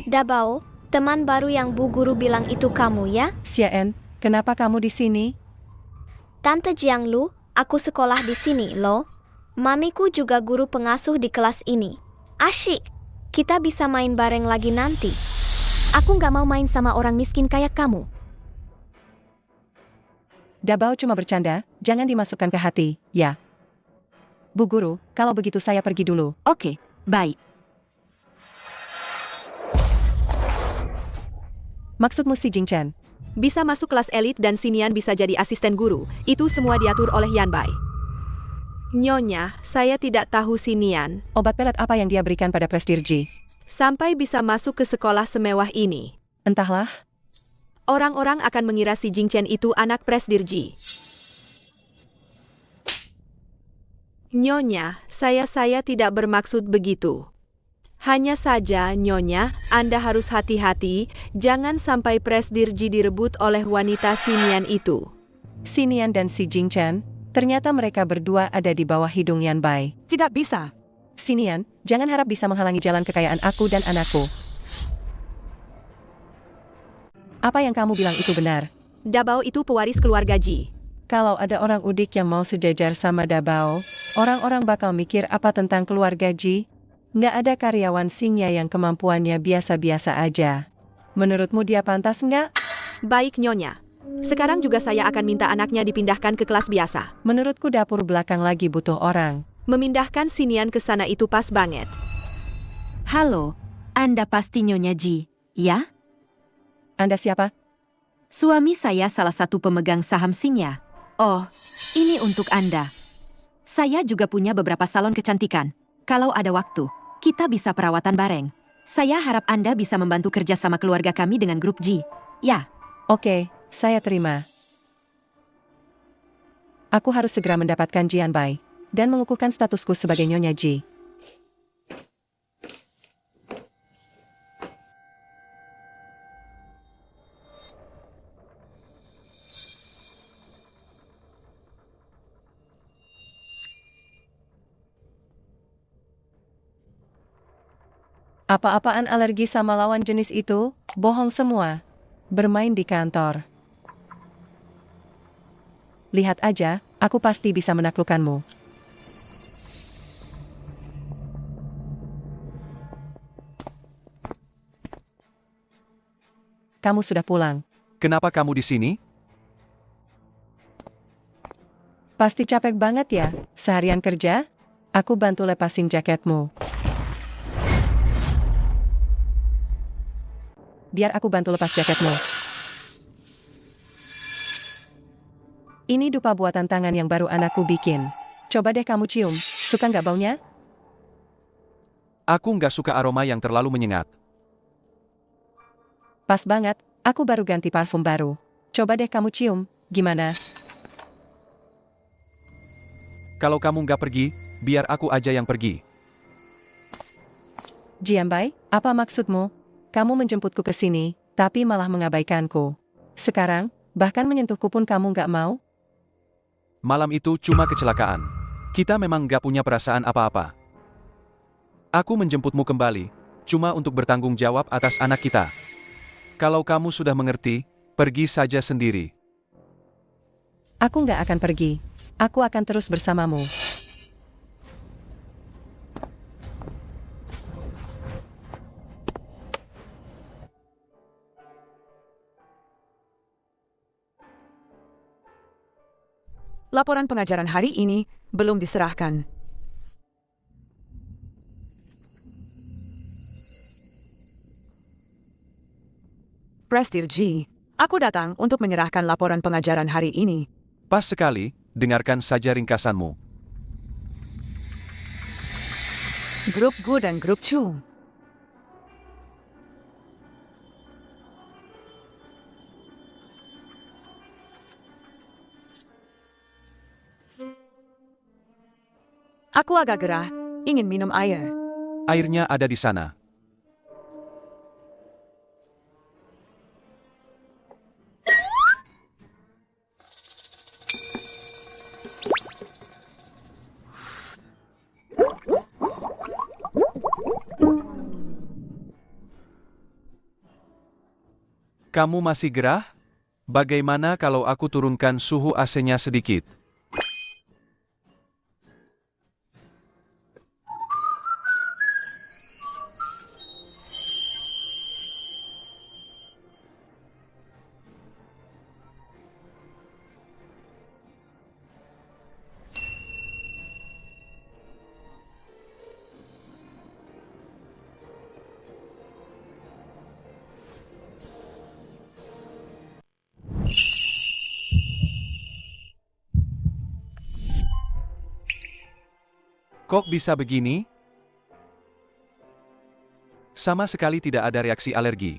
Dabao, teman baru yang Bu Guru bilang itu kamu ya? Xiaen, kenapa kamu di sini? Tante Jianglu, aku sekolah di sini loh. Mamiku juga guru pengasuh di kelas ini. Asyik, kita bisa main bareng lagi nanti. Aku nggak mau main sama orang miskin kayak kamu. Dabao cuma bercanda, jangan dimasukkan ke hati, ya. Bu Guru, kalau begitu saya pergi dulu. Oke, baik. Maksudmu si Jingchen? Bisa masuk kelas elit dan Sinian bisa jadi asisten guru. Itu semua diatur oleh Yanbai. Nyonya, saya tidak tahu Sinian. Obat pelet apa yang dia berikan pada Presdirji? Sampai bisa masuk ke sekolah semewah ini. Entahlah. Orang-orang akan mengira si Jingchen itu anak Presdirji. Nyonya, saya tidak bermaksud begitu. Hanya saja, Nyonya, Anda harus hati-hati, jangan sampai Presdirji direbut oleh wanita Sinian itu. Sinian dan si Jingchen, ternyata mereka berdua ada di bawah hidung Yanbai. Tidak bisa. Sinian, jangan harap bisa menghalangi jalan kekayaan aku dan anakku. Apa yang kamu bilang itu benar? Dabao itu pewaris keluarga Ji. Kalau ada orang udik yang mau sejajar sama Dabao, orang-orang bakal mikir apa tentang keluarga Ji? Nggak ada karyawan Xingya yang kemampuannya biasa-biasa aja. Menurutmu dia pantas nggak? Baik, Nyonya. Sekarang juga saya akan minta anaknya dipindahkan ke kelas biasa. Menurutku dapur belakang lagi butuh orang. Memindahkan Sinian ke sana itu pas banget. Halo, Anda pasti Nyonya Ji, ya? Anda siapa? Suami saya salah satu pemegang saham Xingya. Oh, ini untuk Anda. Saya juga punya beberapa salon kecantikan. Kalau ada waktu, kita bisa perawatan bareng. Saya harap Anda bisa membantu kerja sama keluarga kami dengan grup Ji. Ya. Oke, saya terima. Aku harus segera mendapatkan Jianbai dan mengukuhkan statusku sebagai Nyonya Ji. Apa-apaan alergi sama lawan jenis itu? Bohong semua. Bermain di kantor. Lihat aja, aku pasti bisa menaklukkanmu. Kamu sudah pulang. Kenapa kamu di sini? Pasti capek banget ya, seharian kerja? Aku bantu lepasin jaketmu. Biar aku bantu lepas jaketmu. Ini dupa buatan tangan yang baru anakku bikin. Coba deh kamu cium, suka nggak baunya? Aku nggak suka aroma yang terlalu menyengat. Pas banget, aku baru ganti parfum baru. Coba deh kamu cium, gimana? Kalau kamu nggak pergi, biar aku aja yang pergi. Jiambai, apa maksudmu? Kamu menjemputku ke sini, tapi malah mengabaikanku. Sekarang, bahkan menyentuhku pun kamu nggak mau? Malam itu cuma kecelakaan. Kita memang nggak punya perasaan apa-apa. Aku menjemputmu kembali, cuma untuk bertanggung jawab atas anak kita. Kalau kamu sudah mengerti, pergi saja sendiri. Aku nggak akan pergi. Aku akan terus bersamamu. Laporan pengajaran hari ini belum diserahkan. Presdir G, aku datang untuk menyerahkan laporan pengajaran hari ini. Pas sekali, dengarkan saja ringkasanmu. Grup Gu dan Grup Chu. Aku agak gerah, ingin minum air. Airnya ada di sana. Kamu masih gerah? Bagaimana kalau aku turunkan suhu AC-nya sedikit? Kok bisa begini? Sama sekali tidak ada reaksi alergi.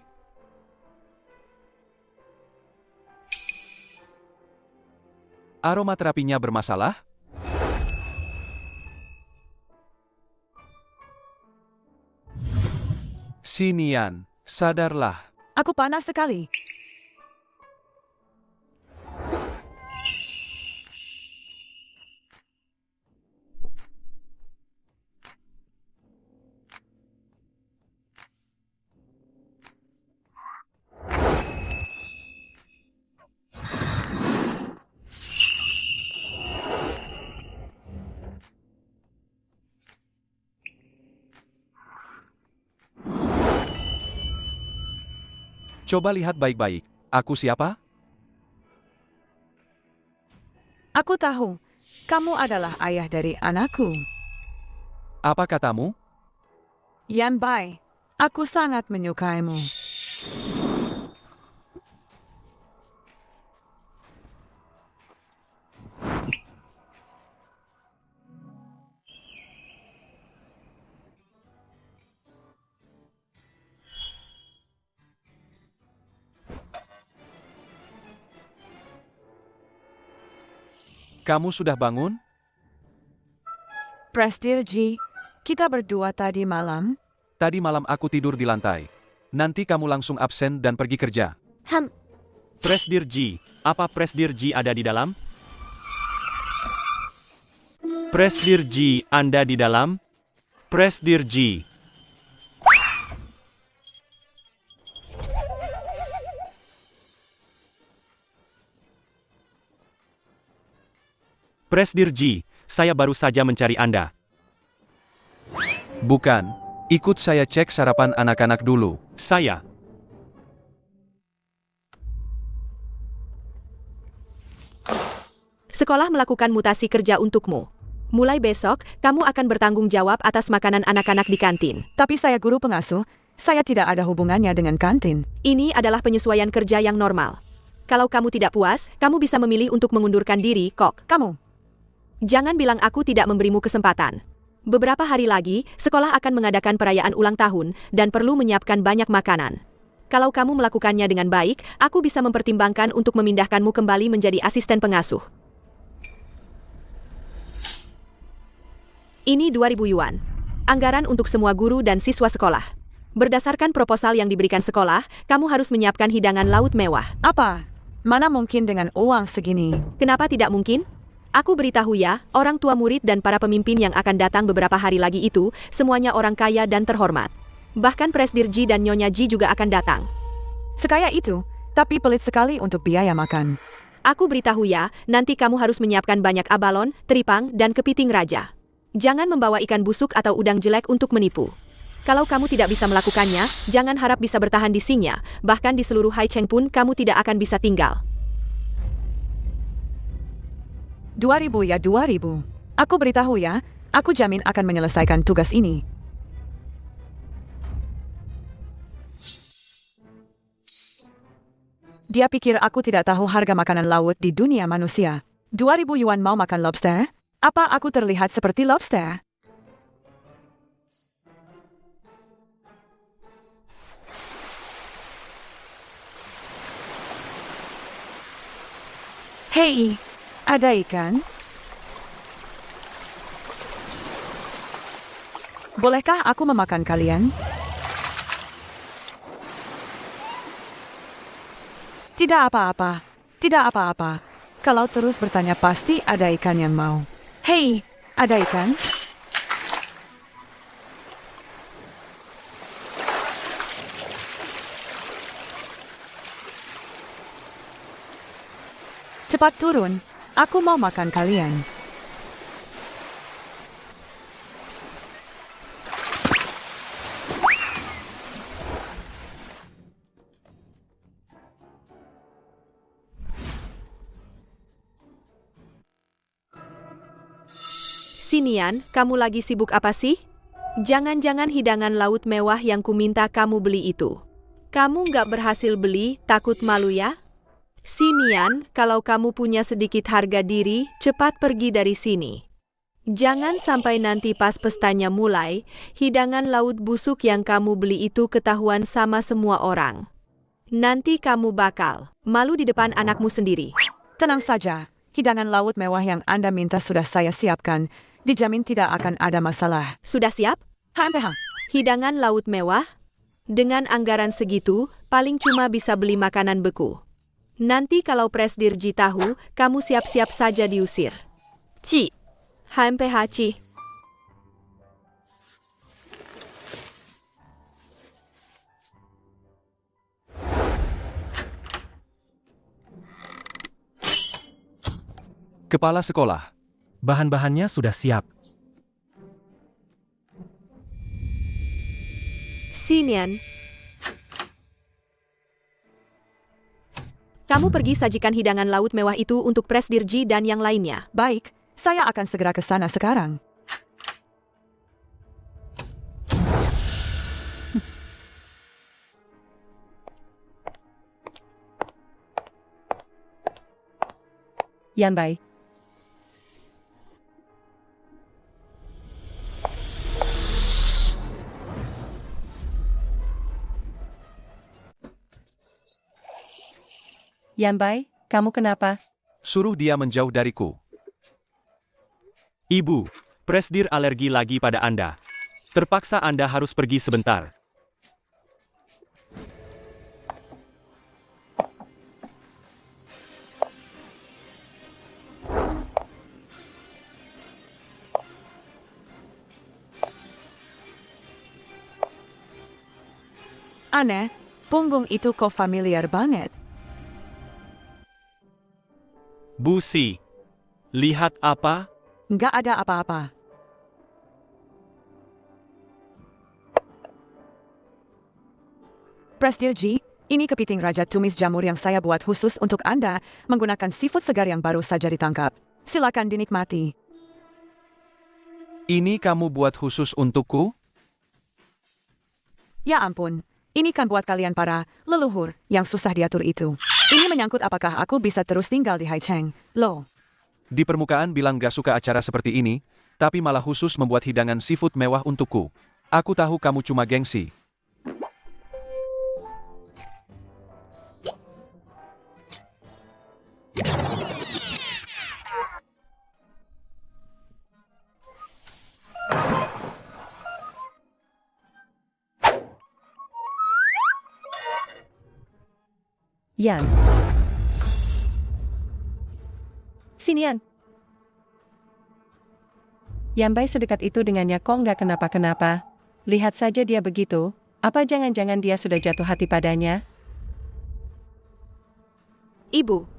Aromaterapinya bermasalah? Sinian, sadarlah. Aku panas sekali. Coba lihat baik-baik. Aku siapa? Aku tahu, kamu adalah ayah dari anakku. Apa katamu? Yan Bai, aku sangat menyukaimu. Kamu sudah bangun? Presdir G, kita berdua tadi malam. Tadi malam aku tidur di lantai. Nanti kamu langsung absen dan pergi kerja. Presdir G, apa Presdir G ada di dalam? Presdir G, Anda di dalam? Presdir G. Presdir Ji, saya baru saja mencari Anda. Bukan. Ikut saya cek sarapan anak-anak dulu. Saya. Sekolah melakukan mutasi kerja untukmu. Mulai besok, kamu akan bertanggung jawab atas makanan anak-anak di kantin. Tapi saya guru pengasuh, saya tidak ada hubungannya dengan kantin. Ini adalah penyesuaian kerja yang normal. Kalau kamu tidak puas, kamu bisa memilih untuk mengundurkan diri, Kok. Kamu, Jangan bilang aku tidak memberimu kesempatan. Beberapa hari lagi, sekolah akan mengadakan perayaan ulang tahun dan perlu menyiapkan banyak makanan. Kalau kamu melakukannya dengan baik, aku bisa mempertimbangkan untuk memindahkanmu kembali menjadi asisten pengasuh. Ini 2.000 yuan. Anggaran untuk semua guru dan siswa sekolah. Berdasarkan proposal yang diberikan sekolah, kamu harus menyiapkan hidangan laut mewah. apa? Mana mungkin dengan uang segini? Kenapa tidak mungkin? Aku beritahu ya, orang tua murid dan para pemimpin yang akan datang beberapa hari lagi itu, semuanya orang kaya dan terhormat. Bahkan Presdir Ji dan Nyonya Ji juga akan datang. Sekaya itu, tapi pelit sekali untuk biaya makan. Aku beritahu ya, nanti kamu harus menyiapkan banyak abalon, teripang, dan kepiting raja. Jangan membawa ikan busuk atau udang jelek untuk menipu. Kalau kamu tidak bisa melakukannya, jangan harap bisa bertahan di Xingya, bahkan di seluruh Haicheng pun kamu tidak akan bisa tinggal. 2.000 ya 2.000. Aku beritahu ya, aku jamin akan menyelesaikan tugas ini. Dia pikir aku tidak tahu harga makanan laut di dunia manusia. 2.000 yuan mau makan lobster? Apa aku terlihat seperti lobster? Hei, ada ikan? Bolehkah aku memakan kalian? Tidak apa-apa, tidak apa-apa. Kalau terus bertanya pasti ada ikan yang mau. Hei, ada ikan? Cepat turun, aku mau makan kalian. Sinian, kamu lagi sibuk apa sih? Jangan-jangan hidangan laut mewah yang kuminta kamu beli itu. Kamu nggak berhasil beli, takut malu ya? Sinian, kalau kamu punya sedikit harga diri, cepat pergi dari sini. Jangan sampai nanti pas pestanya mulai, hidangan laut busuk yang kamu beli itu ketahuan sama semua orang. Nanti kamu bakal malu di depan anakmu sendiri. Tenang saja, hidangan laut mewah yang Anda minta sudah saya siapkan. Dijamin tidak akan ada masalah. Sudah siap? HMPH. Hidangan laut mewah? Dengan anggaran segitu, paling cuma bisa beli makanan beku. Nanti kalau Presdir Ji tahu, kamu siap-siap saja diusir. Ci. HMPH Ci. Kepala sekolah. Bahan-bahannya sudah siap. Sinian. Kamu pergi sajikan hidangan laut mewah itu untuk Presdir Ji dan yang lainnya. Baik, saya akan segera ke sana sekarang. Yanbai. Yanbai, kamu kenapa? Suruh dia menjauh dariku. Ibu, Presdir alergi lagi pada Anda. Terpaksa Anda harus pergi sebentar. Aneh, punggung itu kok familiar banget. Bu Si, Lihat apa? Nggak ada apa-apa. Presdir Ji, ini kepiting raja tumis jamur yang saya buat khusus untuk Anda, menggunakan seafood segar yang baru saja ditangkap. Silakan dinikmati. Ini kamu buat khusus untukku? Ya ampun, ini kan buat kalian para leluhur yang susah diatur itu. Ini menyangkut apakah aku bisa terus tinggal di Haicheng. Loh, Di permukaan bilang gak suka acara seperti ini, tapi malah khusus membuat hidangan seafood mewah untukku. Aku tahu kamu cuma gengsi. Yan. Sinian. Yambai sedekat itu dengannya kok nggak kenapa-kenapa. Lihat saja dia begitu. Apa jangan-jangan dia sudah jatuh hati padanya? Ibu,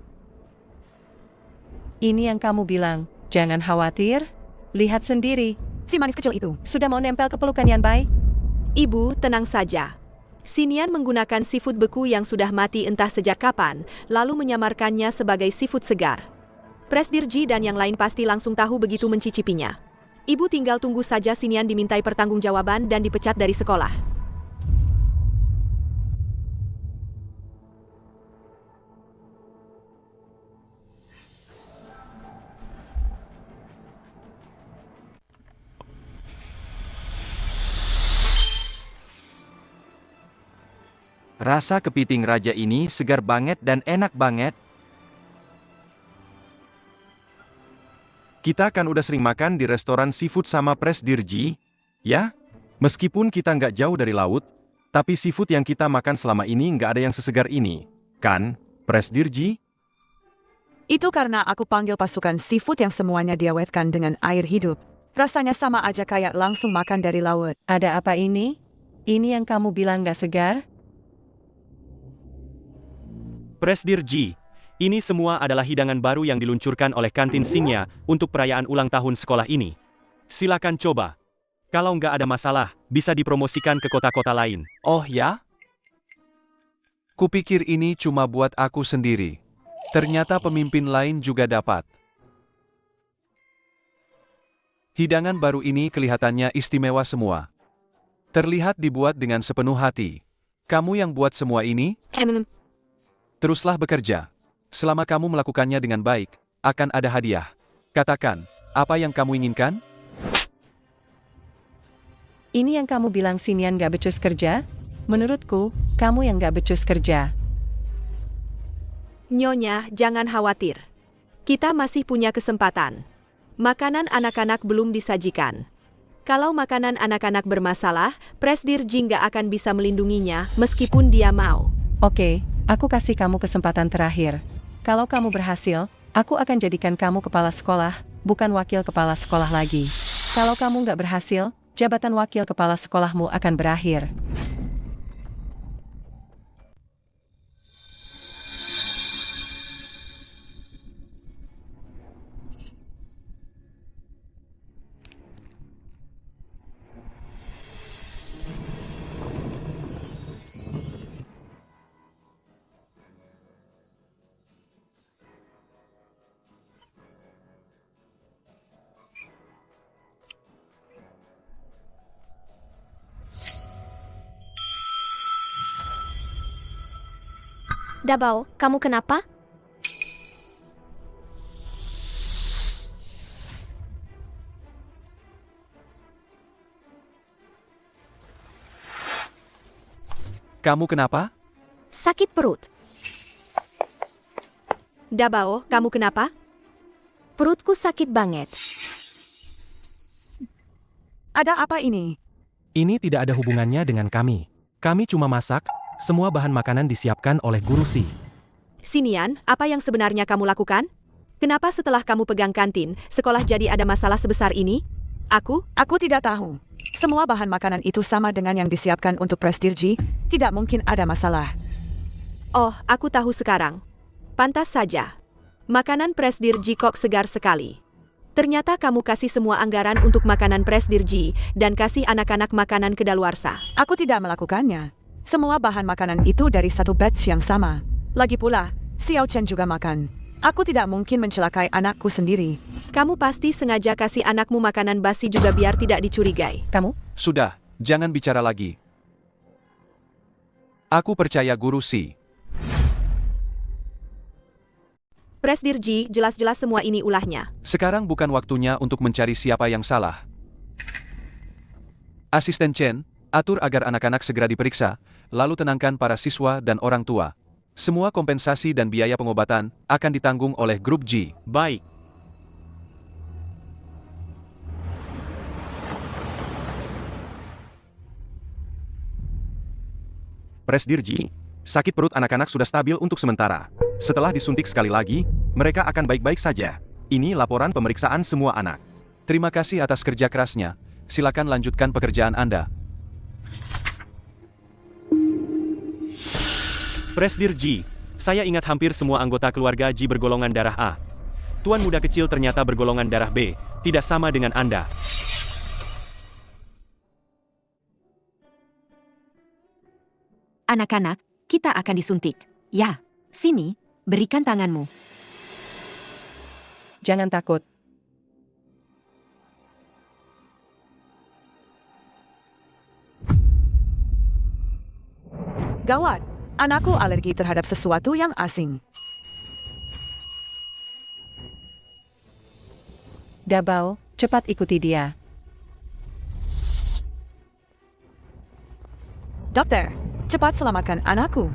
Ini yang kamu bilang. Jangan khawatir. Lihat sendiri. si manis kecil itu. Sudah mau nempel ke pelukan Yanbai? Ibu, tenang saja. Sinian menggunakan seafood beku yang sudah mati entah sejak kapan, lalu menyamarkannya sebagai seafood segar. Presdir Ji dan yang lain pasti langsung tahu begitu mencicipinya. Ibu tinggal tunggu saja Sinian dimintai pertanggungjawaban dan dipecat dari sekolah. Rasa kepiting raja ini segar banget dan enak banget. Kita kan udah sering makan di restoran seafood sama Presdir Ji, ya? Meskipun kita nggak jauh dari laut, tapi seafood yang kita makan selama ini nggak ada yang sesegar ini. Kan, Presdir Ji? Itu karena aku panggil pasukan seafood yang semuanya diawetkan dengan air hidup. Rasanya sama aja kayak langsung makan dari laut. Ada apa ini? Ini yang kamu bilang nggak segar? Presdir Ji, ini semua adalah hidangan baru yang diluncurkan oleh kantin Xingya untuk perayaan ulang tahun sekolah ini. Silakan coba. Kalau nggak ada masalah, bisa dipromosikan ke kota-kota lain. Oh ya? Kupikir ini cuma buat aku sendiri. Ternyata pemimpin lain juga dapat. Hidangan baru ini kelihatannya istimewa semua. Terlihat dibuat dengan sepenuh hati. Kamu yang buat semua ini? Teruslah bekerja. Selama kamu melakukannya dengan baik, akan ada hadiah. Katakan, apa yang kamu inginkan? Ini yang kamu bilang Sinian nggak becus kerja? Menurutku, kamu yang nggak becus kerja. Nyonya, jangan khawatir. Kita masih punya kesempatan. Makanan anak-anak belum disajikan. Kalau makanan anak-anak bermasalah, Presdir Ji nggak akan bisa melindunginya meskipun dia mau. Oke, aku kasih kamu kesempatan terakhir. Kalau kamu berhasil, aku akan jadikan kamu kepala sekolah, bukan wakil kepala sekolah lagi. Kalau kamu nggak berhasil, jabatan wakil kepala sekolahmu akan berakhir. Dabao, kamu kenapa? Kamu kenapa? Sakit perut. Dabao, kamu kenapa? Perutku sakit banget. Ada apa ini? Ini tidak ada hubungannya dengan kami. Kami cuma masak, semua bahan makanan disiapkan oleh Guru Si. Sinian, apa yang sebenarnya kamu lakukan? Kenapa setelah kamu pegang kantin, sekolah jadi ada masalah sebesar ini? Aku tidak tahu. Semua bahan makanan itu sama dengan yang disiapkan untuk Presdir Ji, tidak mungkin ada masalah. Oh, aku tahu sekarang. Pantas saja. Makanan Presdirji kok segar sekali. Ternyata kamu kasih semua anggaran untuk makanan Presdirji dan kasih anak-anak makanan kedaluarsa. Aku tidak melakukannya. Semua bahan makanan itu dari satu batch yang sama. Lagi pula, Xiao Chen juga makan. Aku tidak mungkin mencelakai anakku sendiri. Kamu pasti sengaja kasih anakmu makanan basi juga biar tidak dicurigai. Kamu? Sudah, jangan bicara lagi. Aku percaya Guru Si. Presdirji, jelas-jelas semua ini ulahnya. Sekarang bukan waktunya untuk mencari siapa yang salah. Asisten Chen, atur agar anak-anak segera diperiksa, lalu tenangkan para siswa dan orang tua. Semua kompensasi dan biaya pengobatan akan ditanggung oleh grup G. Baik. Presdirji, sakit perut anak-anak sudah stabil untuk sementara. Setelah disuntik sekali lagi, mereka akan baik-baik saja. Ini laporan pemeriksaan semua anak. Terima kasih atas kerja kerasnya. Silakan lanjutkan pekerjaan Anda. Presdirji, saya ingat hampir semua anggota keluarga Ji bergolongan darah A. Tuan muda kecil ternyata bergolongan darah B, tidak sama dengan Anda. Anak-anak, kita akan disuntik. Ya, sini, berikan tanganmu. Jangan takut. Gawat, anakku alergi terhadap sesuatu yang asing. Dabao, cepat ikuti dia. Dokter, cepat selamatkan anakku.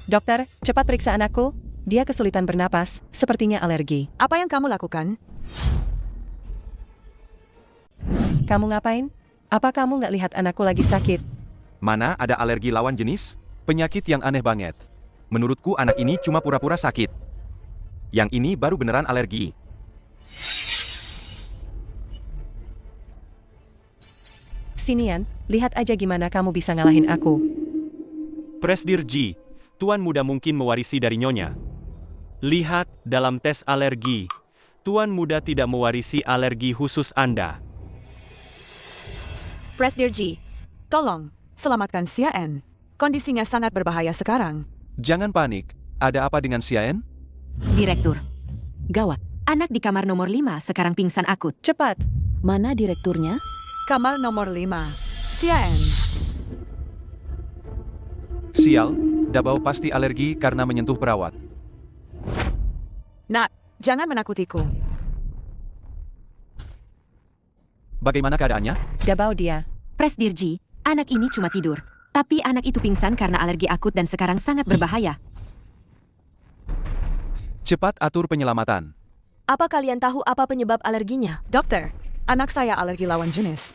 Dokter, cepat periksa anakku. Dia kesulitan bernapas, sepertinya alergi. Apa yang kamu lakukan? Kamu ngapain? Apa kamu nggak lihat anakku lagi sakit? Mana ada alergi lawan jenis? Penyakit yang aneh banget. Menurutku anak ini cuma pura-pura sakit. Yang ini baru beneran alergi. Sinian, lihat aja gimana kamu bisa ngalahin aku. Presdirji, Tuan muda mungkin mewarisi dari Nyonya. Lihat, dalam tes alergi, Tuan muda tidak mewarisi alergi khusus Anda. Presdirji, Tolong, selamatkan Xian. Kondisinya sangat berbahaya sekarang. Jangan panik. Ada apa dengan Xian? Direktur, Gawat, anak di kamar nomor 5 sekarang pingsan akut. Cepat. mana direkturnya? Kamar nomor 5. Xian. Sial, Dabao pasti alergi karena menyentuh perawat. Nak, jangan menakutiku. Bagaimana keadaannya? Dabao dia. Presdirji, anak ini cuma tidur. Tapi anak itu pingsan karena alergi akut dan sekarang sangat berbahaya. Cepat atur penyelamatan. apa kalian tahu apa penyebab alerginya? Dokter, anak saya alergi lawan jenis.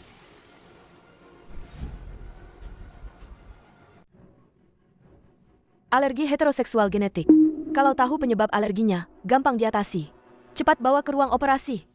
Alergi heteroseksual genetik. Kalau tahu penyebab alerginya, gampang diatasi. Cepat bawa ke ruang operasi.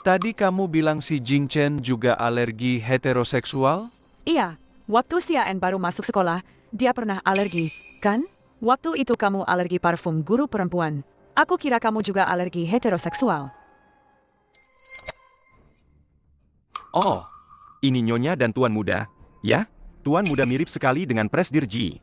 Tadi kamu bilang si Jing Chen juga alergi heteroseksual? Iya, waktu Xian baru masuk sekolah, dia pernah alergi, kan? Waktu itu kamu alergi parfum guru perempuan. Aku kira kamu juga alergi heteroseksual. Oh, ini Nyonya dan Tuan Muda. Ya, Tuan Muda mirip sekali dengan Presdirji.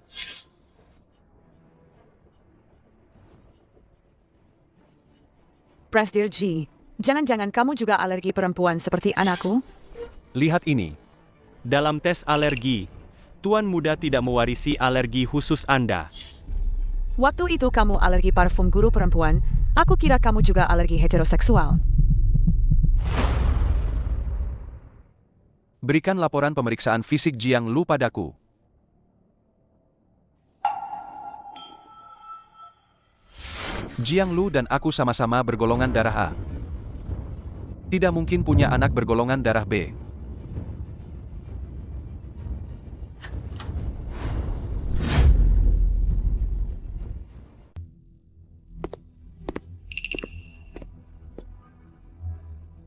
Presdirji, jangan-jangan kamu juga alergi perempuan seperti anakku? Lihat ini. Dalam tes alergi, Tuan muda tidak mewarisi alergi khusus Anda. Waktu itu kamu alergi parfum guru perempuan, aku kira kamu juga alergi heteroseksual. Berikan laporan pemeriksaan fisik Jiang Lu padaku. Jiang Lu dan aku sama-sama bergolongan darah A. Tidak mungkin punya anak bergolongan darah B.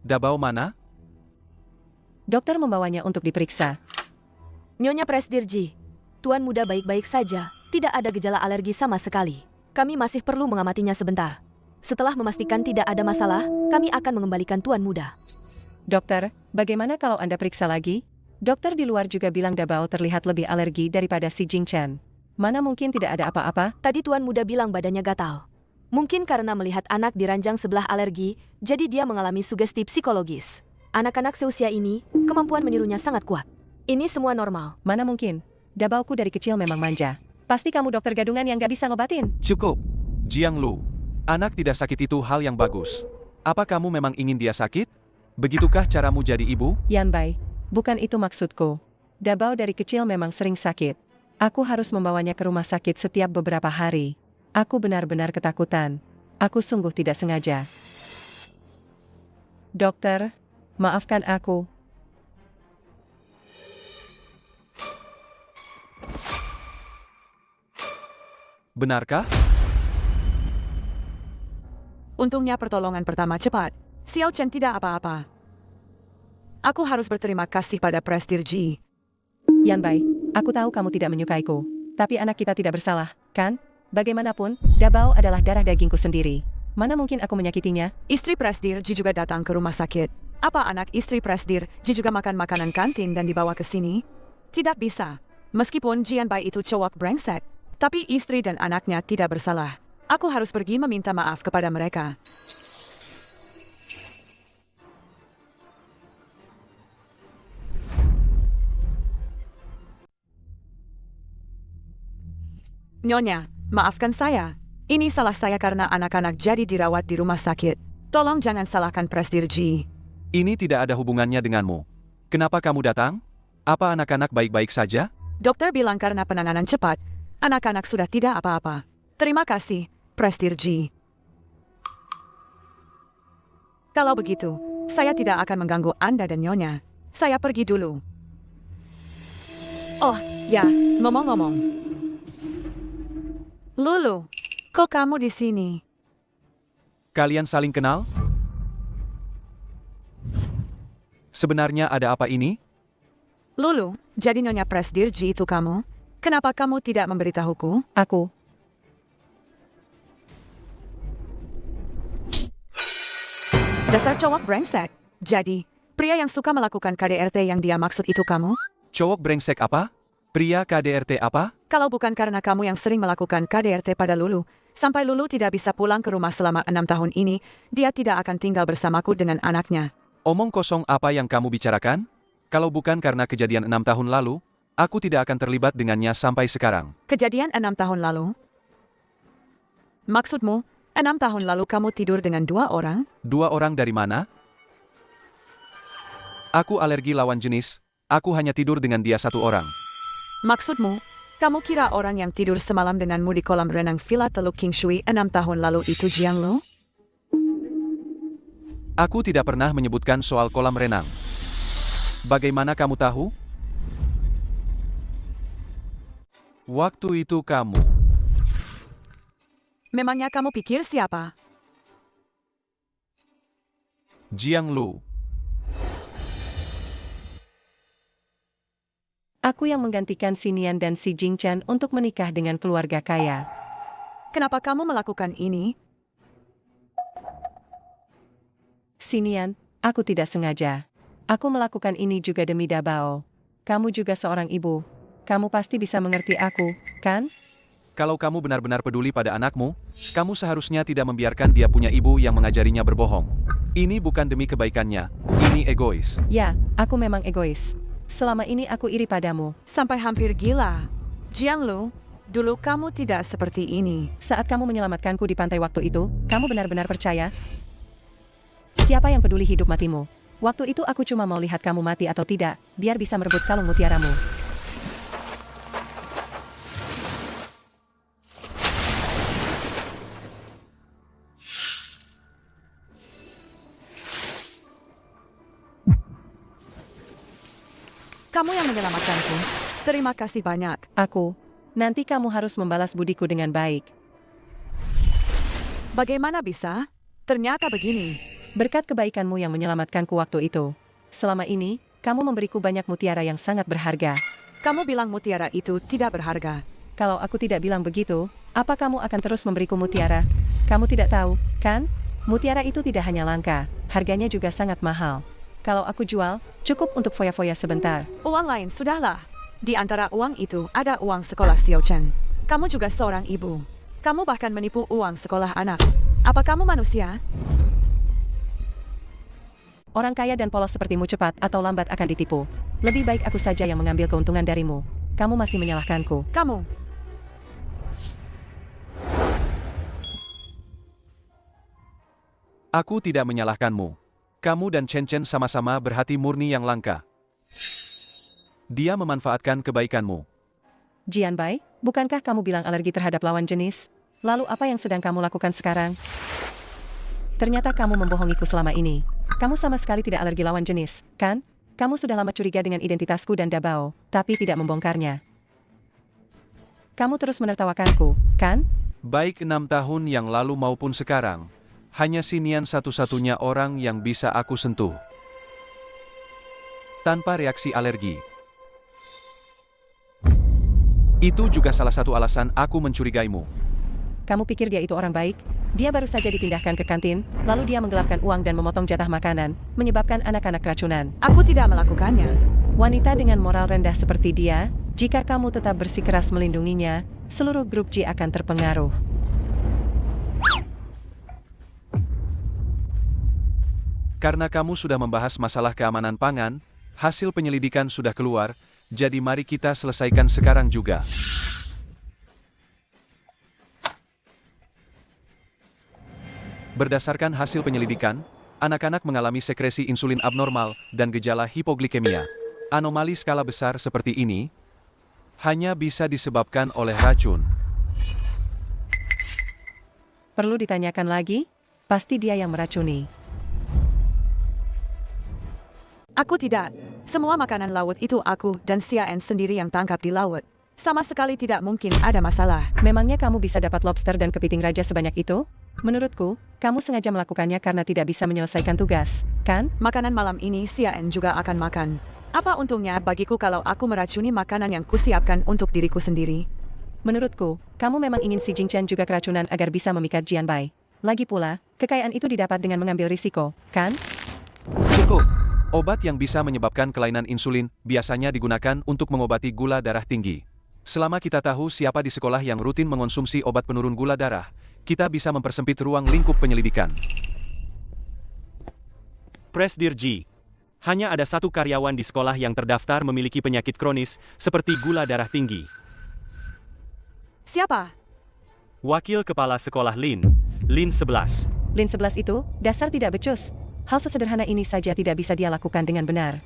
Dabao mana? Dokter membawanya untuk diperiksa. Nyonya Presdirji, Tuan Muda baik-baik saja, tidak ada gejala alergi sama sekali. Kami masih perlu mengamatinya sebentar. Setelah memastikan tidak ada masalah, kami akan mengembalikan Tuan Muda. Dokter, bagaimana kalau Anda periksa lagi? Dokter di luar juga bilang Dabao terlihat lebih alergi daripada si Jing Chen. Mana mungkin tidak ada apa-apa? Tadi Tuan Muda bilang badannya gatal. Mungkin karena melihat anak di ranjang sebelah alergi, jadi dia mengalami sugesti psikologis. Anak-anak seusia ini, kemampuan menirunya sangat kuat. Ini semua normal. Mana mungkin? Dabaoku dari kecil memang manja. Pasti kamu dokter gadungan yang gak bisa ngobatin. Cukup. Jiang Lu, anak tidak sakit itu hal yang bagus. Apa kamu memang ingin dia sakit? Begitukah caramu jadi ibu? Yan Bai, bukan itu maksudku. Dabao dari kecil memang sering sakit. Aku harus membawanya ke rumah sakit setiap beberapa hari. Aku benar-benar ketakutan. Aku sungguh tidak sengaja. Dokter, maafkan aku. Benarkah? Untungnya pertolongan pertama cepat. Xiao Chen tidak apa-apa. Aku harus berterima kasih pada Presdirji. Yan Bai, aku tahu kamu tidak menyukaiku. Tapi anak kita tidak bersalah, kan? Bagaimanapun, Dabao adalah darah dagingku sendiri. Mana mungkin aku menyakitinya? Istri Presdirji juga datang ke rumah sakit. Apa anak istri Presdirji juga makan makanan kantin dan dibawa ke sini? Tidak bisa. Meskipun Jian Bai itu cowok brengsek, tapi istri dan anaknya tidak bersalah. Aku harus pergi meminta maaf kepada mereka. Nyonya, maafkan saya. Ini salah saya karena anak-anak jadi dirawat di rumah sakit. Tolong jangan salahkan Presdirji. Ini tidak ada hubungannya denganmu. Kenapa kamu datang? Apa anak-anak baik-baik saja? Dokter bilang karena penanganan cepat, anak-anak sudah tidak apa-apa. Terima kasih, Presdirji. Kalau begitu, saya tidak akan mengganggu Anda dan Nyonya. Saya pergi dulu. Oh, ya, ngomong-ngomong. Lulu, kok kamu di sini? Kalian saling kenal? Sebenarnya ada apa ini? Lulu, jadi Nyonya Presdirji itu kamu? Kenapa kamu tidak memberitahuku? Aku. Dasar cowok brengsek. Jadi, pria yang suka melakukan KDRT yang dia maksud itu kamu? Cowok brengsek apa? Pria KDRT apa? Kalau bukan karena kamu yang sering melakukan KDRT pada Lulu, sampai Lulu tidak bisa pulang ke rumah selama 6 tahun ini, dia tidak akan tinggal bersamaku dengan anaknya. Omong kosong apa yang kamu bicarakan? Kalau bukan karena kejadian 6 tahun lalu, aku tidak akan terlibat dengannya sampai sekarang. Kejadian 6 tahun lalu? Maksudmu, 6 tahun lalu kamu tidur dengan 2 orang? 2 orang dari mana? Aku alergi lawan jenis, aku hanya tidur dengan dia 1 orang. Maksudmu, kamu kira orang yang tidur semalam denganmu di kolam renang Villa Teluk King Shui 6 tahun lalu itu Jiang Lu? Aku tidak pernah menyebutkan soal kolam renang. Bagaimana kamu tahu? Waktu itu kamu. Memangnya kamu pikir siapa? Jiang Lu. Aku yang menggantikan si Nian dan si Jing Chen untuk menikah dengan keluarga kaya. Kenapa kamu melakukan ini? Si Nian, aku tidak sengaja. Aku melakukan ini juga demi Dabao. Kamu juga seorang ibu. Kamu pasti bisa mengerti aku, kan? Kalau kamu benar-benar peduli pada anakmu, kamu seharusnya tidak membiarkan dia punya ibu yang mengajarinya berbohong. Ini bukan demi kebaikannya, ini egois. Ya, aku memang egois. Selama ini aku iri padamu. Sampai hampir gila. Jiang Lu, dulu kamu tidak seperti ini. Saat kamu menyelamatkanku di pantai waktu itu, kamu benar-benar percaya? Siapa yang peduli hidup matimu? Waktu itu aku cuma mau lihat kamu mati atau tidak, biar bisa merebut kalung mutiaramu. Kamu yang menyelamatkanku. Terima kasih banyak. Aku. Nanti kamu harus membalas budiku dengan baik. Bagaimana bisa? Ternyata begini. Berkat kebaikanmu yang menyelamatkanku waktu itu. Selama ini, Kamu memberiku banyak mutiara yang sangat berharga. Kamu bilang mutiara itu tidak berharga. Kalau aku tidak bilang begitu, apa kamu akan terus memberiku mutiara? Kamu tidak tahu, kan? Mutiara itu tidak hanya langka, harganya juga sangat mahal. Kalau aku jual, cukup untuk foya-foya sebentar. Uang lain sudahlah. Di antara uang itu ada uang sekolah Xiao Chen. Kamu juga seorang ibu. Kamu bahkan menipu uang sekolah anak. Apa kamu manusia? Orang kaya dan polos sepertimu cepat atau lambat akan ditipu. Lebih baik aku saja yang mengambil keuntungan darimu. Kamu masih menyalahkanku. Kamu. Aku tidak menyalahkanmu. Kamu dan Chen Chen sama-sama berhati murni yang langka. Dia memanfaatkan kebaikanmu. Jian Bai, bukankah kamu bilang alergi terhadap lawan jenis? Lalu apa yang sedang kamu lakukan sekarang? Ternyata kamu membohongiku selama ini. Kamu sama sekali tidak alergi lawan jenis, kan? Kamu sudah lama curiga dengan identitasku dan Dabao, tapi tidak membongkarnya. Kamu terus menertawakanku, kan? Baik 6 tahun yang lalu maupun sekarang, hanya Xinian satu-satunya orang yang bisa aku sentuh. Tanpa reaksi alergi. Itu juga salah satu alasan aku mencurigaimu. Kamu pikir dia itu orang baik? Dia baru saja dipindahkan ke kantin, lalu dia menggelapkan uang dan memotong jatah makanan, menyebabkan anak-anak keracunan. Aku tidak melakukannya. Wanita dengan moral rendah seperti dia, jika kamu tetap bersikeras melindunginya, seluruh grup G akan terpengaruh. Karena kamu sudah membahas masalah keamanan pangan, hasil penyelidikan sudah keluar, jadi mari kita selesaikan sekarang juga. Berdasarkan hasil penyelidikan, anak-anak mengalami sekresi insulin abnormal dan gejala hipoglikemia. Anomali skala besar seperti ini hanya bisa disebabkan oleh racun. Perlu ditanyakan lagi? Pasti dia yang meracuni. Aku tidak. Semua makanan laut itu aku dan Xian sendiri yang tangkap di laut. Sama sekali tidak mungkin ada masalah. Memangnya kamu bisa dapat lobster dan kepiting raja sebanyak itu? Menurutku, kamu sengaja melakukannya karena tidak bisa menyelesaikan tugas, kan? Makanan malam ini Xian juga akan makan. Apa untungnya bagiku kalau aku meracuni makanan yang kusiapkan untuk diriku sendiri? Menurutku, kamu memang ingin si Jingchen juga keracunan agar bisa memikat Jian Bai. Lagi pula, kekayaan itu didapat dengan mengambil risiko, kan? Cukup. Obat yang bisa menyebabkan kelainan insulin biasanya digunakan untuk mengobati gula darah tinggi. Selama kita tahu siapa di sekolah yang rutin mengonsumsi obat penurun gula darah, kita bisa mempersempit ruang lingkup penyelidikan. Presdir G. Hanya ada satu karyawan di sekolah yang terdaftar memiliki penyakit kronis seperti gula darah tinggi. Siapa? Wakil Kepala Sekolah Lin 11. Lin 11 itu, dasar tidak becus. Hal sesederhana ini saja tidak bisa dia lakukan dengan benar.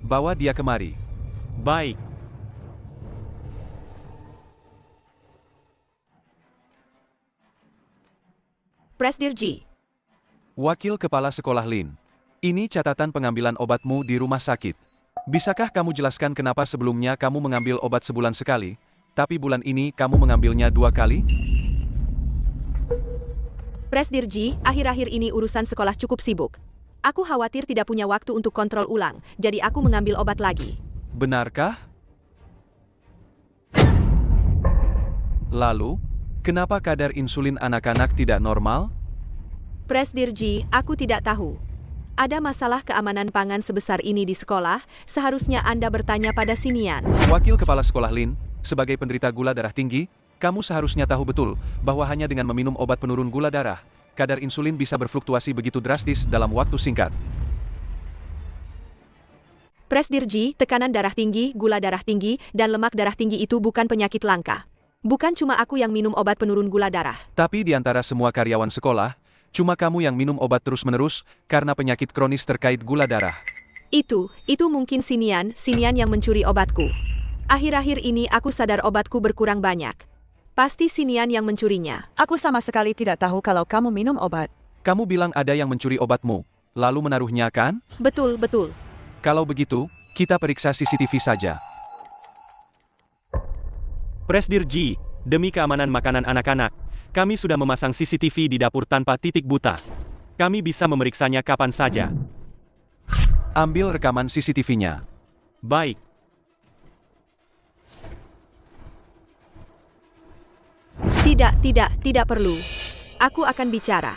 Bawa dia kemari. Baik. Presdir G. Wakil Kepala Sekolah Lin. Ini catatan pengambilan obatmu di rumah sakit. Bisakah kamu jelaskan kenapa sebelumnya kamu mengambil obat sebulan sekali, tapi bulan ini kamu mengambilnya 2 kali? Presdir G, akhir-akhir ini urusan sekolah cukup sibuk. Aku khawatir tidak punya waktu untuk kontrol ulang, jadi aku mengambil obat lagi. Benarkah? Lalu, kenapa kadar insulin anak-anak tidak normal? Presdir G, aku tidak tahu. Ada masalah keamanan pangan sebesar ini di sekolah, seharusnya Anda bertanya pada Xinian. Wakil Kepala Sekolah Lin, sebagai penderita gula darah tinggi, kamu seharusnya tahu betul bahwa hanya dengan meminum obat penurun gula darah, kadar insulin bisa berfluktuasi begitu drastis dalam waktu singkat. Presdir G, tekanan darah tinggi, gula darah tinggi, dan lemak darah tinggi itu bukan penyakit langka. Bukan cuma aku yang minum obat penurun gula darah. Tapi di antara semua karyawan sekolah, cuma kamu yang minum obat terus-menerus karena penyakit kronis terkait gula darah. Itu mungkin Xinian yang mencuri obatku. Akhir-akhir ini aku sadar obatku berkurang banyak. Pasti Xinian yang mencurinya. Aku sama sekali tidak tahu kalau kamu minum obat. Kamu bilang ada yang mencuri obatmu, lalu menaruhnya kan? Betul. Kalau begitu, kita periksa CCTV saja. Presdir G, demi keamanan makanan anak-anak, kami sudah memasang CCTV di dapur tanpa titik buta. Kami bisa memeriksanya kapan saja. Ambil rekaman CCTV-nya. Baik. Tidak perlu. Aku akan bicara.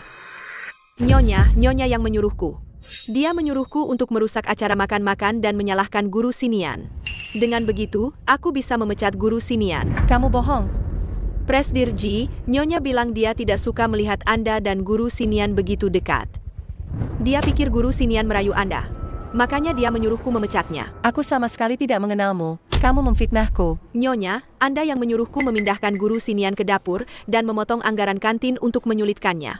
Nyonya yang menyuruhku. Dia menyuruhku untuk merusak acara makan-makan dan menyalahkan guru Sinian. Dengan begitu, aku bisa memecat guru Sinian. Kamu bohong. Presdirji, Nyonya bilang dia tidak suka melihat Anda dan guru Sinian begitu dekat. Dia pikir guru Sinian merayu Anda. Makanya dia menyuruhku memecatnya. Aku sama sekali tidak mengenalmu. Kamu memfitnahku. Nyonya, Anda yang menyuruhku memindahkan guru Sinian ke dapur dan memotong anggaran kantin untuk menyulitkannya.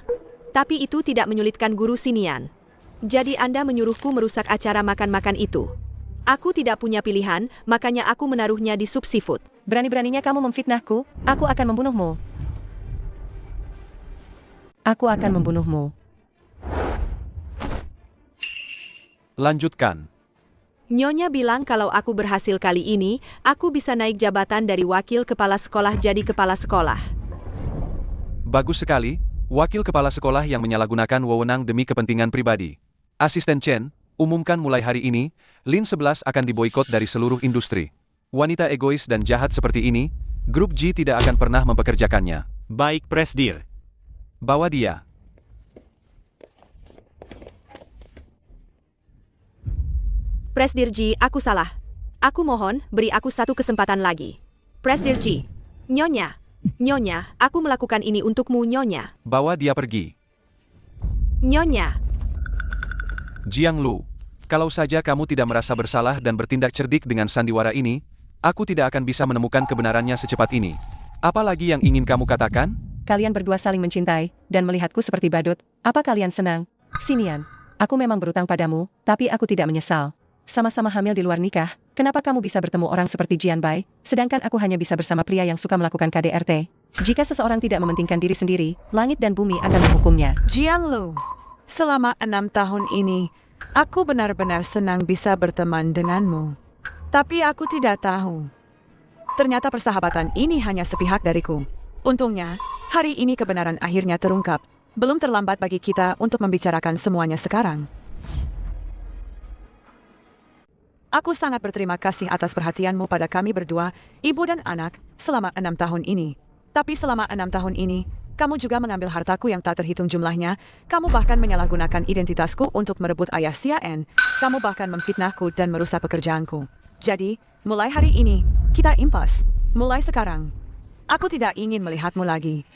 Tapi itu tidak menyulitkan guru Sinian. Jadi Anda menyuruhku merusak acara makan-makan itu. Aku tidak punya pilihan, makanya aku menaruhnya di sup seafood. Berani-beraninya kamu memfitnahku, aku akan membunuhmu. Aku akan membunuhmu. Lanjutkan. Nyonya bilang kalau aku berhasil kali ini, aku bisa naik jabatan dari wakil kepala sekolah jadi kepala sekolah. Bagus sekali, wakil kepala sekolah yang menyalahgunakan wewenang demi kepentingan pribadi. Asisten Chen, umumkan mulai hari ini, Lin 11 akan diboikot dari seluruh industri. Wanita egois dan jahat seperti ini, grup G tidak akan pernah mempekerjakannya. Baik, Presdir. Bawa dia. Presdirji, aku salah. Aku mohon, beri aku satu kesempatan lagi. Presdirji. Nyonya, aku melakukan ini untukmu, Nyonya. Bawa dia pergi. Nyonya. Jiang Lu, kalau saja kamu tidak merasa bersalah dan bertindak cerdik dengan sandiwara ini, aku tidak akan bisa menemukan kebenarannya secepat ini. Apalagi yang ingin kamu katakan? Kalian berdua saling mencintai, dan melihatku seperti badut. Apa kalian senang? Sinian, aku memang berutang padamu, tapi aku tidak menyesal. Sama-sama hamil di luar nikah, kenapa kamu bisa bertemu orang seperti Jian Bai, sedangkan aku hanya bisa bersama pria yang suka melakukan KDRT? Jika seseorang tidak mementingkan diri sendiri, langit dan bumi akan menghukumnya. Jiang Lu, selama 6 tahun ini, aku benar-benar senang bisa berteman denganmu. Tapi aku tidak tahu. Ternyata persahabatan ini hanya sepihak dariku. Untungnya, hari ini kebenaran akhirnya terungkap. Belum terlambat bagi kita untuk membicarakan semuanya sekarang. Aku sangat berterima kasih atas perhatianmu pada kami berdua, ibu dan anak, selama 6 tahun ini. Tapi selama 6 tahun ini, kamu juga mengambil hartaku yang tak terhitung jumlahnya, kamu bahkan menyalahgunakan identitasku untuk merebut ayah Xian, kamu bahkan memfitnahku dan merusak pekerjaanku. Jadi, mulai hari ini, kita impas. Mulai sekarang, aku tidak ingin melihatmu lagi.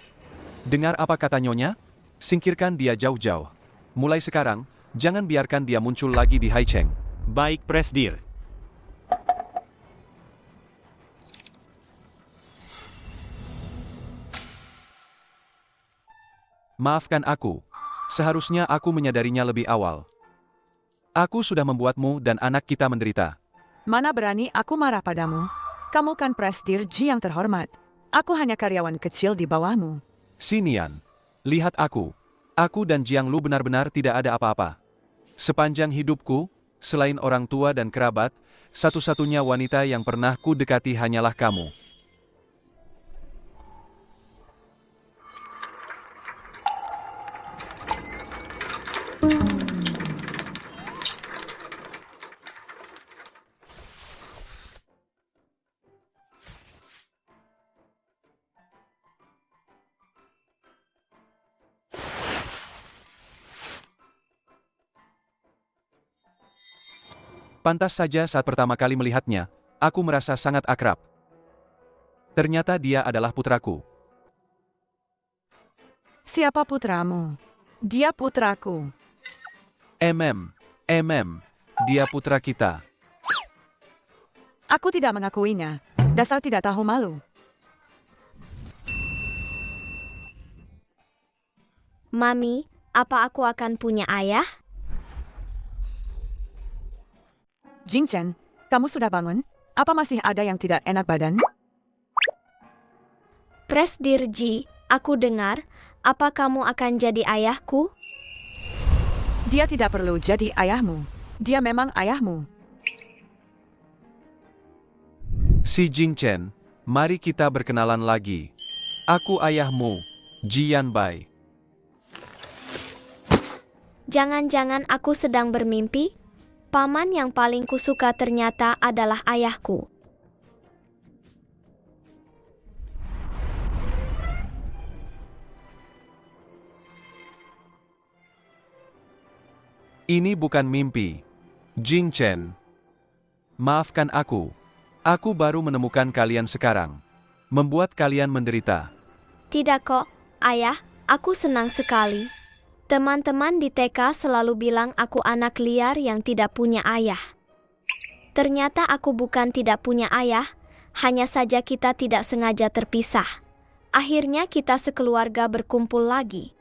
Dengar apa kata Nyonya? Singkirkan dia jauh-jauh. Mulai sekarang, jangan biarkan dia muncul lagi di Haicheng. Baik, Presdir. Maafkan aku. Seharusnya aku menyadarinya lebih awal. Aku sudah membuatmu dan anak kita menderita. Mana berani aku marah padamu? Kamu kan Presdir Ji yang terhormat. Aku hanya karyawan kecil di bawahmu. Sinian, lihat aku. Aku dan Jiang Lu benar-benar tidak ada apa-apa. Sepanjang hidupku, selain orang tua dan kerabat, satu-satunya wanita yang pernah ku dekati hanyalah kamu. Pantas saja saat pertama kali melihatnya, aku merasa sangat akrab. Ternyata dia adalah putraku. Siapa putramu? Dia putraku. Dia putra kita. Aku tidak mengakuinya. Dasar tidak tahu malu. Mami, apa aku akan punya ayah? Jingchen, kamu sudah bangun? Apa masih ada yang tidak enak badan? Presdirji, aku dengar, apa kamu akan jadi ayahku? Dia tidak perlu jadi ayahmu. Dia memang ayahmu. Si Jingchen, mari kita berkenalan lagi. Aku ayahmu, Jian Bai. Jangan-jangan aku sedang bermimpi? Paman yang paling kusuka ternyata adalah ayahku. Ini bukan mimpi. Jing Chen. Maafkan aku. Aku baru menemukan kalian sekarang. Membuat kalian menderita. Tidak kok, ayah, aku senang sekali. Teman-teman di TK selalu bilang aku anak liar yang tidak punya ayah. Ternyata aku bukan tidak punya ayah, hanya saja kita tidak sengaja terpisah. Akhirnya kita sekeluarga berkumpul lagi.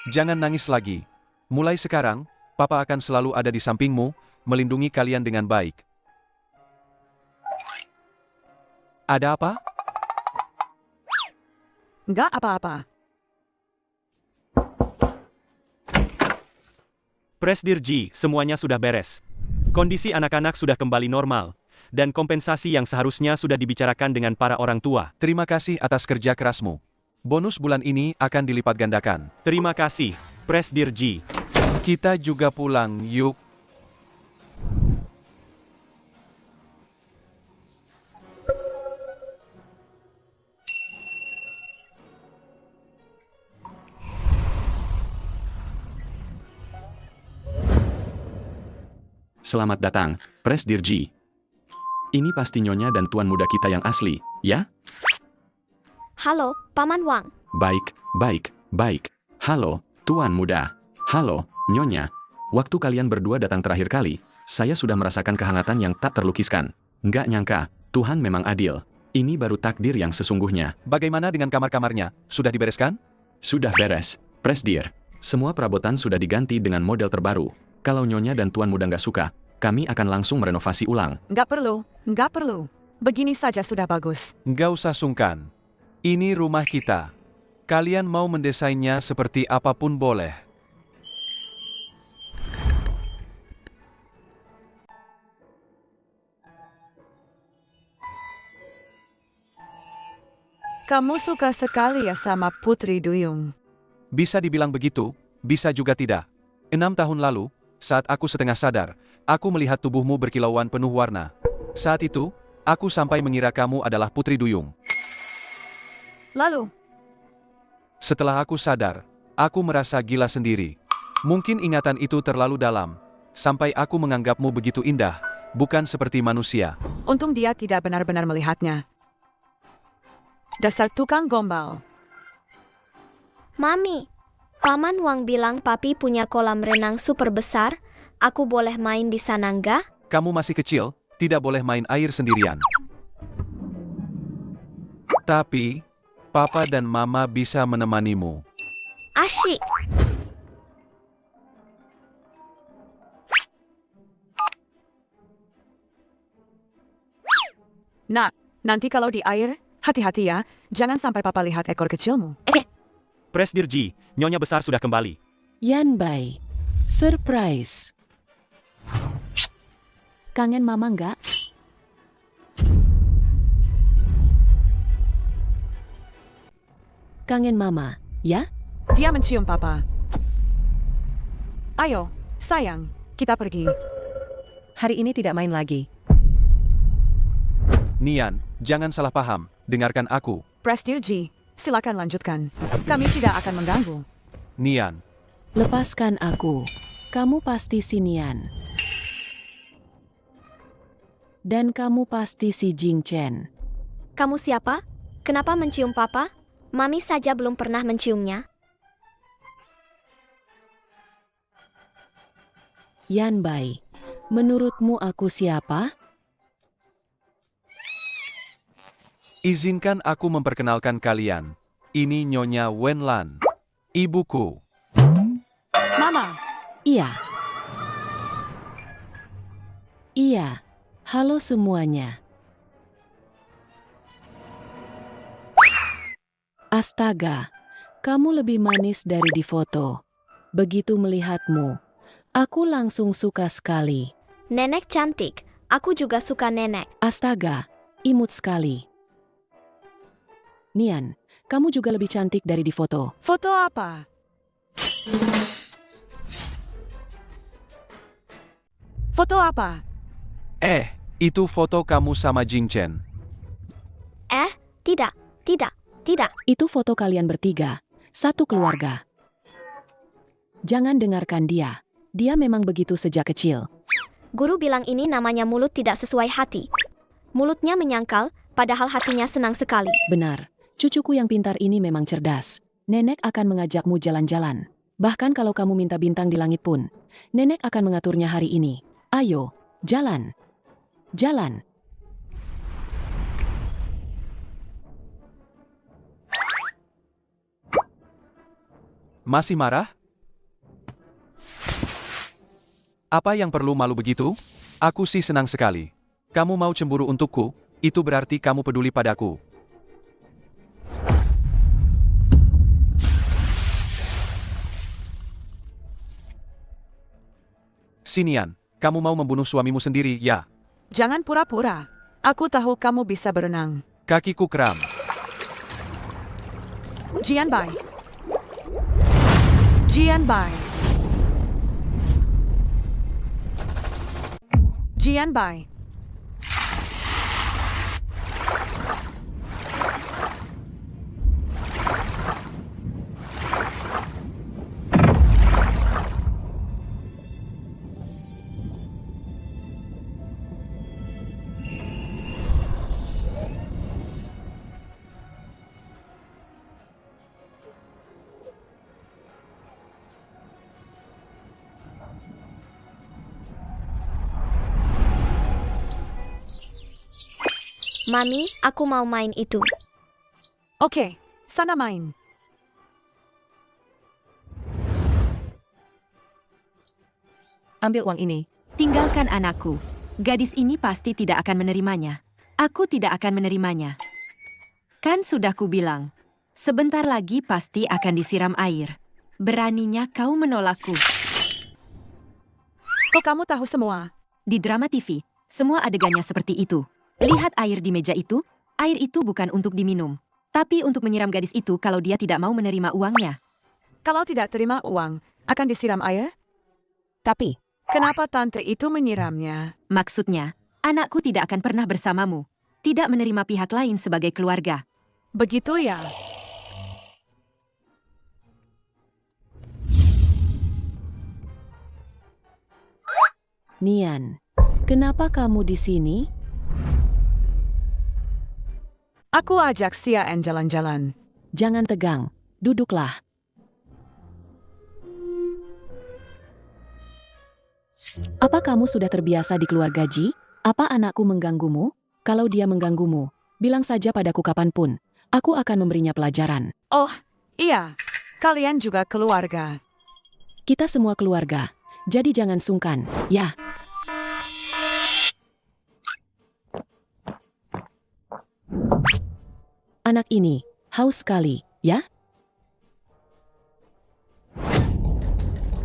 Jangan nangis lagi. Mulai sekarang, Papa akan selalu ada di sampingmu, melindungi kalian dengan baik. Ada apa? Nggak apa-apa. Presdir Ji, semuanya sudah beres. Kondisi anak-anak sudah kembali normal, dan kompensasi yang seharusnya sudah dibicarakan dengan para orang tua. Terima kasih atas kerja kerasmu. Bonus bulan ini akan dilipat gandakan. Terima kasih, Presdir Ji. Kita juga pulang, yuk. Selamat datang, Presdir Ji. Ini pasti nyonya dan tuan muda kita yang asli, ya? Halo, Paman Wang. Baik. Halo, tuan muda. Halo, nyonya. Waktu kalian berdua datang terakhir kali, saya sudah merasakan kehangatan yang tak terlukiskan. Nggak nyangka, Tuhan memang adil. Ini baru takdir yang sesungguhnya. Bagaimana dengan kamar-kamarnya? Sudah dibereskan? Sudah beres, Presdir. Semua perabotan sudah diganti dengan model terbaru. Kalau nyonya dan tuan muda nggak suka, kami akan langsung merenovasi ulang. Nggak perlu. Begini saja sudah bagus. Nggak usah sungkan. Ini rumah kita. Kalian mau mendesainnya seperti apapun boleh. Kamu suka sekali ya sama Putri Duyung. Bisa dibilang begitu, bisa juga tidak. 6 tahun lalu, saat aku setengah sadar, aku melihat tubuhmu berkilauan penuh warna. Saat itu, aku sampai mengira kamu adalah Putri Duyung. Lalu, Setelah aku sadar, aku merasa gila sendiri. Mungkin ingatan itu terlalu dalam, sampai aku menganggapmu begitu indah, bukan seperti manusia. untung dia tidak benar-benar melihatnya. Dasar tukang gombal. Mami, Paman Wang bilang papi punya kolam renang super besar. Aku boleh main di sana enggak? Kamu masih kecil, tidak boleh main air sendirian. Tapi, Papa dan Mama bisa menemanimu. Asyik. Nak, nanti kalau di air, hati-hati ya. Jangan sampai papa lihat ekor kecilmu. Presdir Ji, nyonya besar sudah kembali. Yan Bai. Surprise. Kangen mama nggak? Kangen mama, ya? Dia mencium papa. Ayo, sayang, kita pergi. Hari ini tidak main lagi. Nian, jangan salah paham, dengarkan aku. Presdir Ji, silakan lanjutkan. Kami tidak akan mengganggu. Nian, Lepaskan aku. Kamu pasti si Nian. Dan kamu pasti si Jing Chen. Kamu siapa? Kenapa mencium papa? Mami saja belum pernah menciumnya. Yan Bai, menurutmu aku siapa? izinkan aku memperkenalkan kalian. Ini Nyonya Wenlan, ibuku. Mama, Iya. Iya. Halo semuanya. Astaga, kamu lebih manis dari di foto. Begitu melihatmu, Aku langsung suka sekali. Nenek cantik. Aku juga suka nenek. Astaga, imut sekali. Nian, kamu juga lebih cantik dari di foto. Foto apa? Foto apa? Itu foto kamu sama Jing Chen. Tidak, tidak, tidak. Itu foto kalian bertiga, satu keluarga. Jangan dengarkan dia. Dia memang begitu sejak kecil. Guru bilang ini namanya mulut tidak sesuai hati. Mulutnya menyangkal, padahal hatinya senang sekali. Benar, cucuku yang pintar ini memang cerdas. Nenek akan mengajakmu jalan-jalan. Bahkan kalau kamu minta bintang di langit pun, nenek akan mengaturnya hari ini. Ayo, jalan. Jalan. Masih marah? Apa yang perlu malu begitu? Aku sih senang sekali. Kamu mau cemburu untukku, itu berarti kamu peduli padaku. Sinian, kamu mau membunuh suamimu sendiri, ya? Jangan pura-pura. Aku tahu kamu bisa berenang. Kakiku kram. Jianbai. Jianbai. Jianbai. Mami, aku mau main itu. Oke, sana main. Ambil uang ini. Tinggalkan anakku. Gadis ini pasti tidak akan menerimanya. Aku tidak akan menerimanya. Kan sudah kubilang. Sebentar lagi pasti akan disiram air. Beraninya kau menolakku. Kok kamu tahu semua? Di drama TV, semua adegannya seperti itu. Lihat air di meja itu. Air itu bukan untuk diminum, tapi untuk menyiram gadis itu kalau dia tidak mau menerima uangnya. Kalau tidak terima uang, akan disiram air? Tapi, Kenapa tante itu menyiramnya? Maksudnya, anakku tidak akan pernah bersamamu. Tidak menerima pihak lain sebagai keluarga. Begitu ya? Nian, kenapa kamu di sini? Aku ajak Sian jalan-jalan. Jangan tegang, duduklah. Apa kamu sudah terbiasa di keluarga Ji? Apa anakku mengganggumu? Kalau dia mengganggumu, bilang saja padaku kapanpun. Aku akan memberinya pelajaran. Oh, iya. Kalian juga keluarga. Kita semua keluarga, jadi jangan sungkan, ya. Anak ini, haus sekali, ya?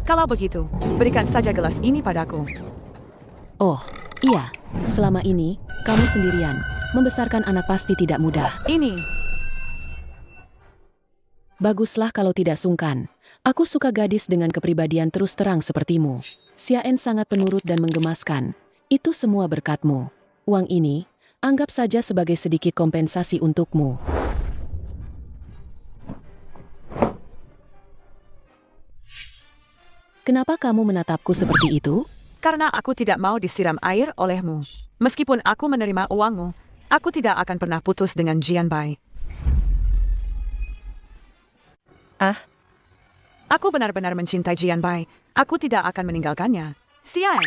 Kalau begitu, berikan saja gelas ini padaku. Oh, iya. Selama ini, kamu sendirian. Membesarkan anak pasti tidak mudah. Ini. Baguslah kalau tidak sungkan. Aku suka gadis dengan kepribadian terus terang sepertimu. Sian sangat penurut dan menggemaskan. Itu semua berkatmu. Uang ini, anggap saja sebagai sedikit kompensasi untukmu. Kenapa kamu menatapku seperti itu? Karena aku tidak mau disiram air olehmu. Meskipun aku menerima uangmu, aku tidak akan pernah putus dengan Jianbai. Aku benar-benar mencintai Jianbai. Aku tidak akan meninggalkannya. Sian.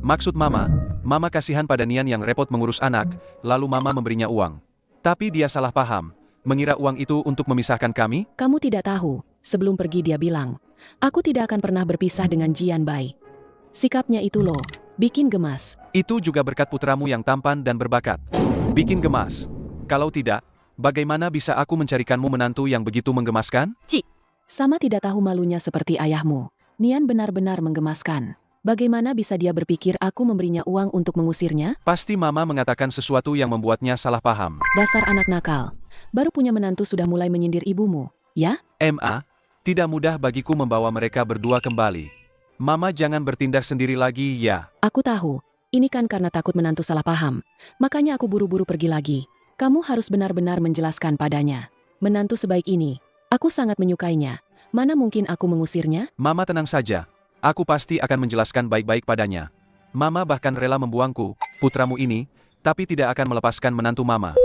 Maksud Mama kasihan pada Nian yang repot mengurus anak, lalu Mama memberinya uang. Tapi dia salah paham, mengira uang itu untuk memisahkan kami? Kamu tidak tahu, sebelum pergi dia bilang, aku tidak akan pernah berpisah dengan Jianbai. Sikapnya itu loh, bikin gemas. Itu juga berkat putramu yang tampan dan berbakat. Bikin gemas. Kalau tidak, Bagaimana bisa aku mencarikanmu menantu yang begitu menggemaskan? Sama tidak tahu malunya seperti ayahmu. Nian benar-benar menggemaskan. Bagaimana bisa dia berpikir aku memberinya uang untuk mengusirnya? Pasti Mama mengatakan sesuatu yang membuatnya salah paham. Dasar anak nakal. Baru punya menantu sudah mulai menyindir ibumu, ya? Ma, tidak mudah bagiku membawa mereka berdua kembali. Mama jangan bertindak sendiri lagi ya. Aku tahu. Ini kan karena takut menantu salah paham. Makanya aku buru-buru pergi lagi. Kamu harus benar-benar menjelaskan padanya. Menantu sebaik ini, aku sangat menyukainya. Mana mungkin aku mengusirnya? Mama tenang saja. Aku pasti akan menjelaskan baik-baik padanya. Mama bahkan rela membuangku, putramu ini, tapi tidak akan melepaskan menantu Mama.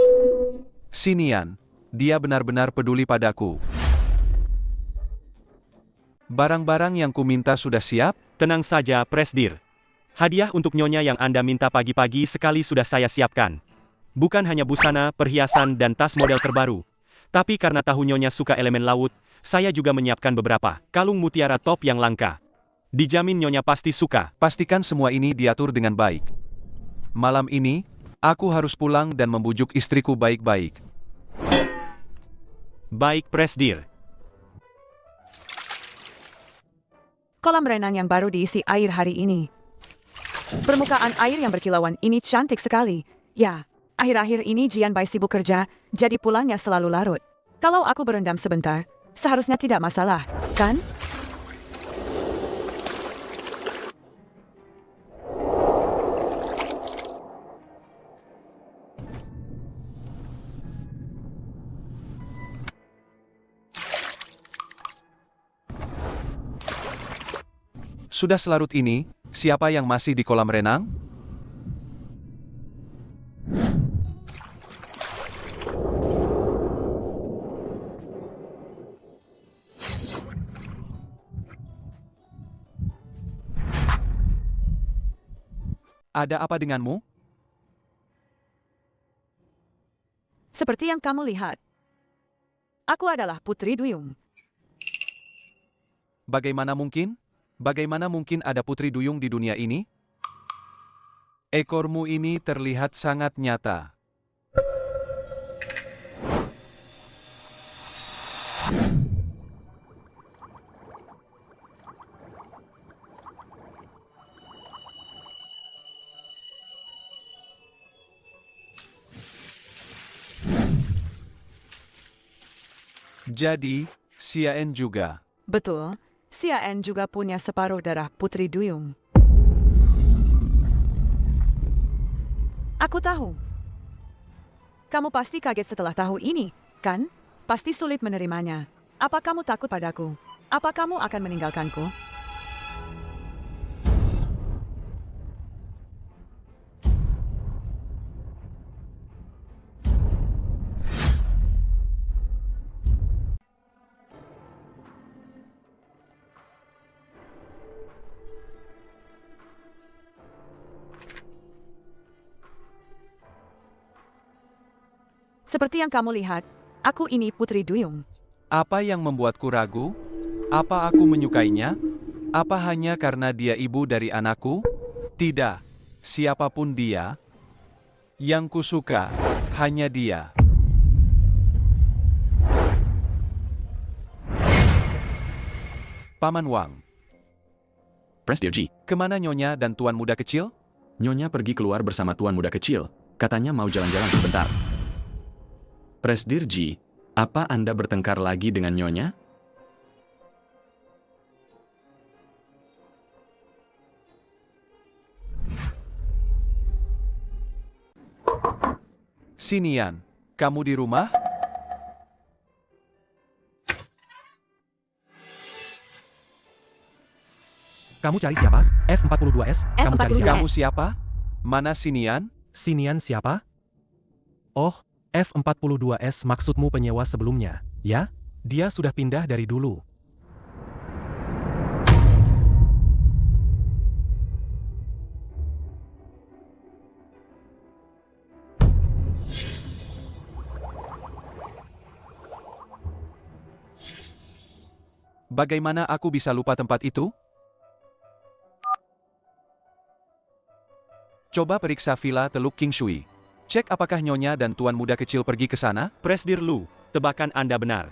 Si Nian, dia benar-benar peduli padaku. Barang-barang yang kuminta sudah siap? Tenang saja, Presdir. Hadiah untuk Nyonya yang Anda minta pagi-pagi sekali sudah saya siapkan. Bukan hanya busana, perhiasan, dan tas model terbaru. Tapi karena tahu Nyonya suka elemen laut, saya juga menyiapkan beberapa kalung mutiara top yang langka. Dijamin Nyonya pasti suka. Pastikan semua ini diatur dengan baik. Malam ini, aku harus pulang dan membujuk istriku baik-baik. Baik, Presdir. Kolam renang yang baru diisi air hari ini. Permukaan air yang berkilauan ini cantik sekali. Ya, akhir-akhir ini Jian Bai sibuk kerja, jadi pulangnya selalu larut. Kalau aku berendam sebentar, seharusnya tidak masalah, kan? Sudah selarut ini, siapa yang masih di kolam renang? Ada apa denganmu? Seperti yang kamu lihat. Aku adalah Putri Duyung. Bagaimana mungkin? Bagaimana mungkin ada putri duyung di dunia ini? Ekormu ini terlihat sangat nyata. Jadi, Xiaen juga. Betul. Xiaen juga punya separuh darah Putri Duyung. Aku tahu. Kamu pasti kaget setelah tahu ini, kan? Pasti sulit menerimanya. Apa kamu takut padaku? Apa kamu akan meninggalkanku? Seperti yang kamu lihat, aku ini Putri Duyung. Apa yang membuatku ragu? Apa aku menyukainya? Apa hanya karena dia ibu dari anakku? Tidak. Siapapun dia, yang kusuka hanya dia. Paman Wang, Presdir Ji, kemana Nyonya dan Tuan Muda Kecil? Nyonya pergi keluar bersama Tuan Muda Kecil. Katanya mau jalan-jalan sebentar. Presdir Ji, apa Anda bertengkar lagi dengan Nyonya? Si Nian, kamu di rumah? Kamu cari siapa? F42S? Kamu cari siapa? Kamu siapa? Mana si Nian? Si Nian siapa? Oh, F42S maksudmu penyewa sebelumnya, ya? Dia sudah pindah dari dulu. Bagaimana aku bisa lupa tempat itu? Coba periksa villa Teluk King Shui. Cek apakah Nyonya dan Tuan Muda kecil pergi ke sana? Presdir Lu, tebakan Anda benar.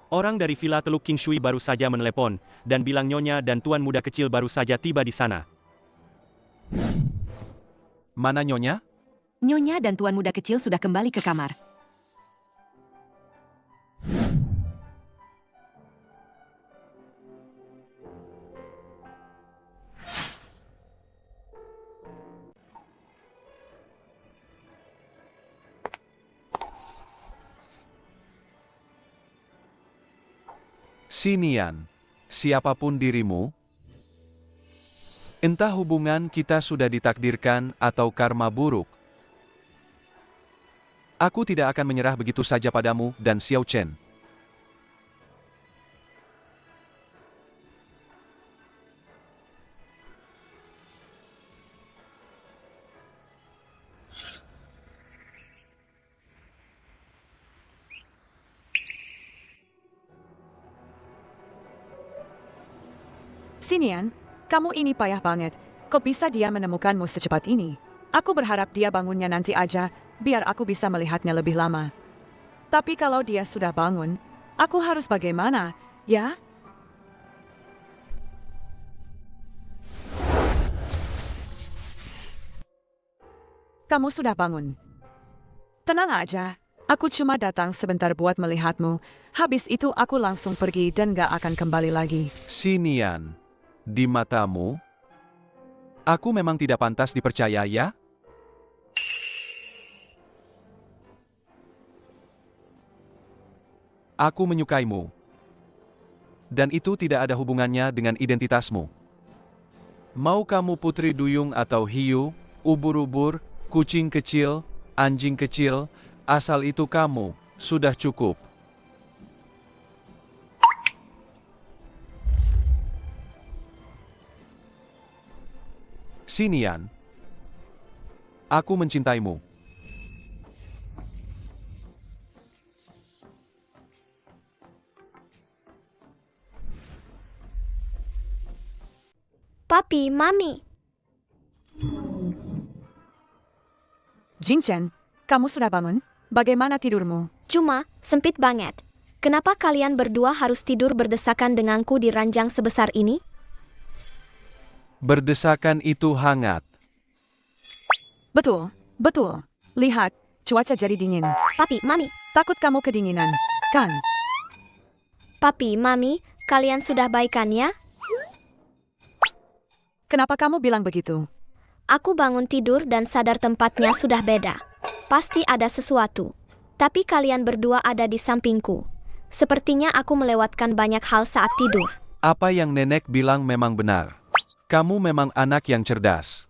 Orang dari Villa Teluk King Shui baru saja menelepon, dan bilang Nyonya dan Tuan Muda kecil baru saja tiba di sana. Mana Nyonya? Nyonya dan Tuan Muda kecil sudah kembali ke kamar. Sinian, siapapun dirimu, entah hubungan kita sudah ditakdirkan atau karma buruk, aku tidak akan menyerah begitu saja padamu dan Xiao Chen. Sinian, kamu ini payah banget. Kok bisa dia menemukanmu secepat ini? Aku berharap dia bangunnya nanti aja, biar aku bisa melihatnya lebih lama. Tapi kalau dia sudah bangun, aku harus bagaimana, ya? Kamu sudah bangun. Tenang aja, aku cuma datang sebentar buat melihatmu. Habis itu aku langsung pergi dan gak akan kembali lagi. Sinian, di matamu, aku memang tidak pantas dipercaya ya? Aku menyukaimu. Dan itu tidak ada hubungannya dengan identitasmu. Mau kamu putri duyung atau hiu, ubur-ubur, kucing kecil, anjing kecil, asal itu kamu, sudah cukup. Sinian, aku mencintaimu. Papi, Mami. Jingchen, kamu sudah bangun? Bagaimana tidurmu? Cuma, sempit banget. Kenapa kalian berdua harus tidur berdesakan denganku di ranjang sebesar ini? Berdesakan itu hangat. Betul, betul. Lihat, cuaca jadi dingin. Papi, Mami. Takut kamu kedinginan, kan? Papi, Mami, kalian sudah baikan ya? Kenapa kamu bilang begitu? Aku bangun tidur dan sadar tempatnya sudah beda. Pasti ada sesuatu. Tapi kalian berdua ada di sampingku. Sepertinya aku melewatkan banyak hal saat tidur. Apa yang nenek bilang memang benar. Kamu memang anak yang cerdas.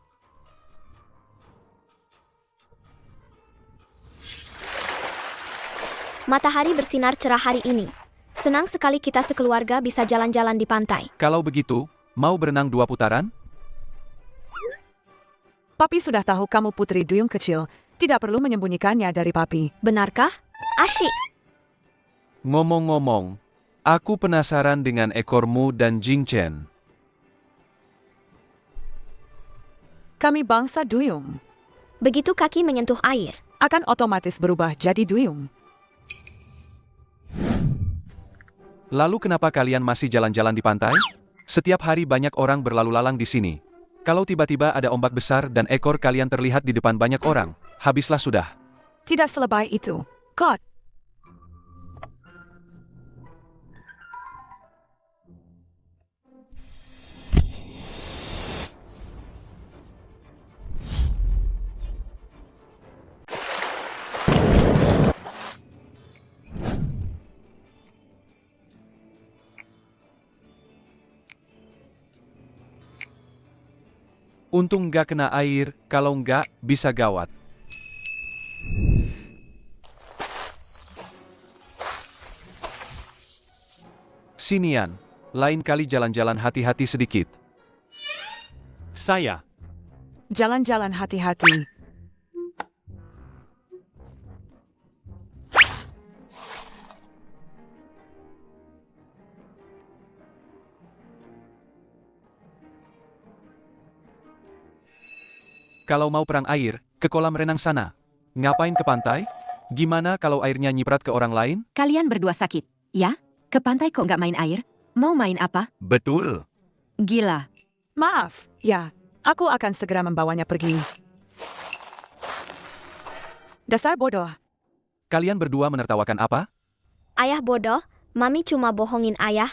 Matahari bersinar cerah hari ini. Senang sekali kita sekeluarga bisa jalan-jalan di pantai. Kalau begitu, mau berenang 2 putaran? Papi sudah tahu kamu putri duyung kecil. Tidak perlu menyembunyikannya dari papi. Benarkah? Asyik. Ngomong-ngomong, aku penasaran dengan ekormu dan Jingchen. Kami bangsa duyung. Begitu kaki menyentuh air, akan otomatis berubah jadi duyung. Lalu kenapa kalian masih jalan-jalan di pantai? Setiap hari banyak orang berlalu lalang di sini. Kalau tiba-tiba ada ombak besar dan ekor kalian terlihat di depan banyak orang, habislah sudah. Tidak selebay itu. God. Untung nggak kena air, kalau nggak, bisa gawat. Sinian, lain kali jalan-jalan hati-hati sedikit. Saya. Jalan-jalan hati-hati. Kalau mau perang air, ke kolam renang sana. Ngapain ke pantai? Gimana kalau airnya nyiprat ke orang lain? Kalian berdua sakit, ya? Ke pantai kok nggak main air? Mau main apa? Betul. Gila. Maaf, ya, aku akan segera membawanya pergi. Dasar bodoh. Kalian berdua menertawakan apa? Ayah bodoh, Mami cuma bohongin ayah.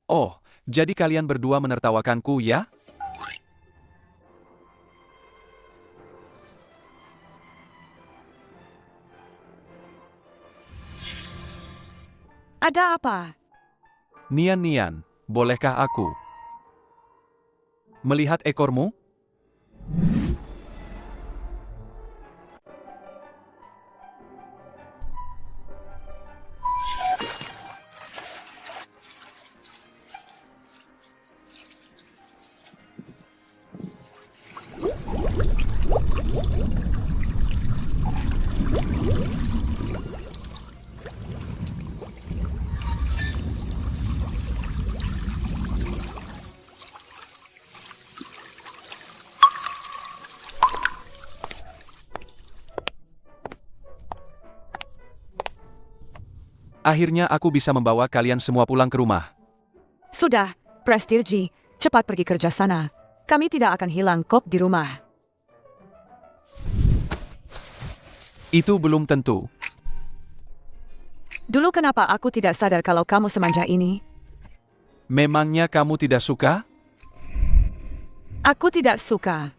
Oh, jadi kalian berdua menertawakanku ya? Ada apa? Nian, bolehkah aku melihat ekormu? Akhirnya aku bisa membawa kalian semua pulang ke rumah. Sudah, Prestirji, cepat pergi kerja sana. Kami tidak akan hilang kok di rumah. Itu belum tentu. Dulu kenapa aku tidak sadar kalau kamu semanja ini? Memangnya kamu tidak suka? Aku tidak suka.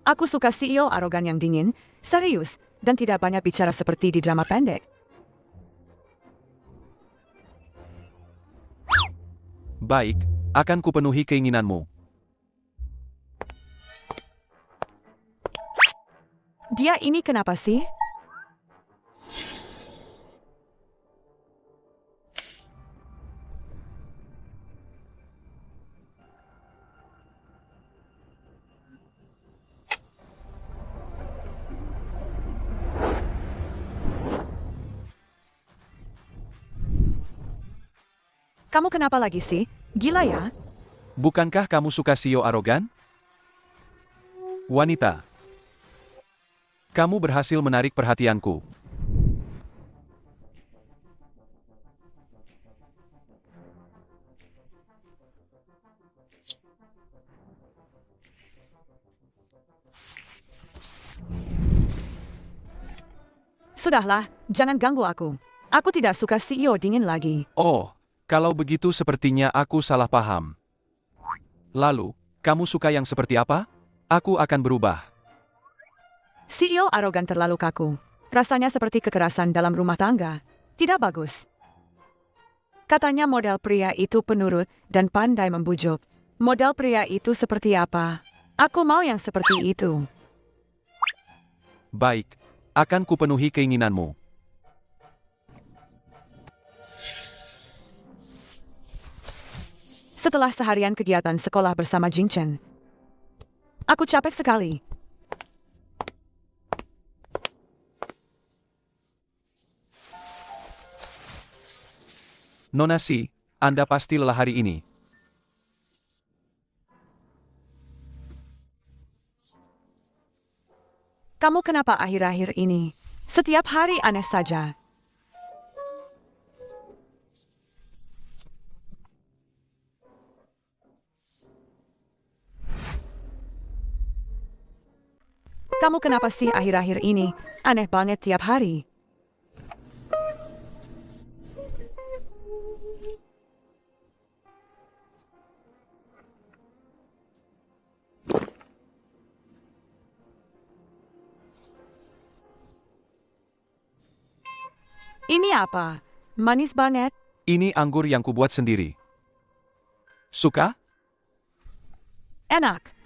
Aku suka CEO arogan yang dingin, serius, dan tidak banyak bicara seperti di drama pendek. Baik, akan kupenuhi keinginanmu. Dia ini kenapa sih? Kamu kenapa lagi sih? Gila ya? Bukankah kamu suka CEO arogan? Wanita, kamu berhasil menarik perhatianku. Sudahlah, jangan ganggu aku. Aku tidak suka CEO dingin lagi. Oh, kalau begitu sepertinya aku salah paham. Lalu, kamu suka yang seperti apa? Aku akan berubah. CEO arogan terlalu kaku. Rasanya seperti kekerasan dalam rumah tangga. Tidak bagus. Katanya model pria itu penurut dan pandai membujuk. Model pria itu seperti apa? Aku mau yang seperti itu. Baik, akan kupenuhi keinginanmu. Setelah seharian kegiatan sekolah bersama Jing Chen, aku capek sekali. Nona Si, Anda pasti lelah hari ini. Kamu kenapa akhir-akhir ini? Setiap hari aneh saja. Kamu kenapa sih akhir-akhir ini? Aneh banget tiap hari. Ini apa? Manis banget. Ini anggur yang kubuat sendiri. Suka? Enak.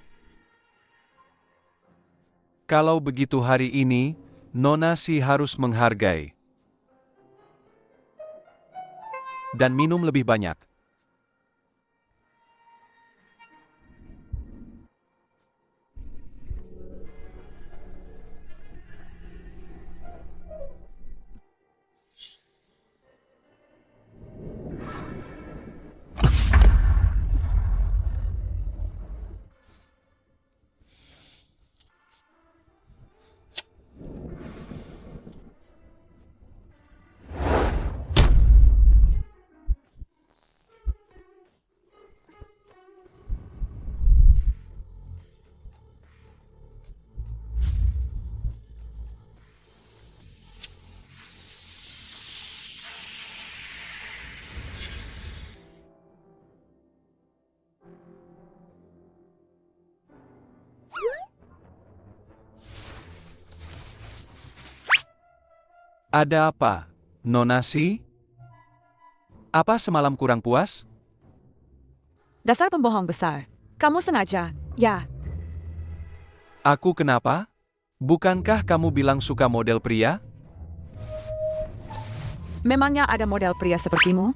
Kalau begitu hari ini, Nona Si harus menghargai. Dan minum lebih banyak. Ada apa, Nonasi? Apa semalam kurang puas? Dasar pembohong besar. Kamu sengaja, ya? Aku kenapa? Bukankah kamu bilang suka model pria? Memangnya ada model pria sepertimu?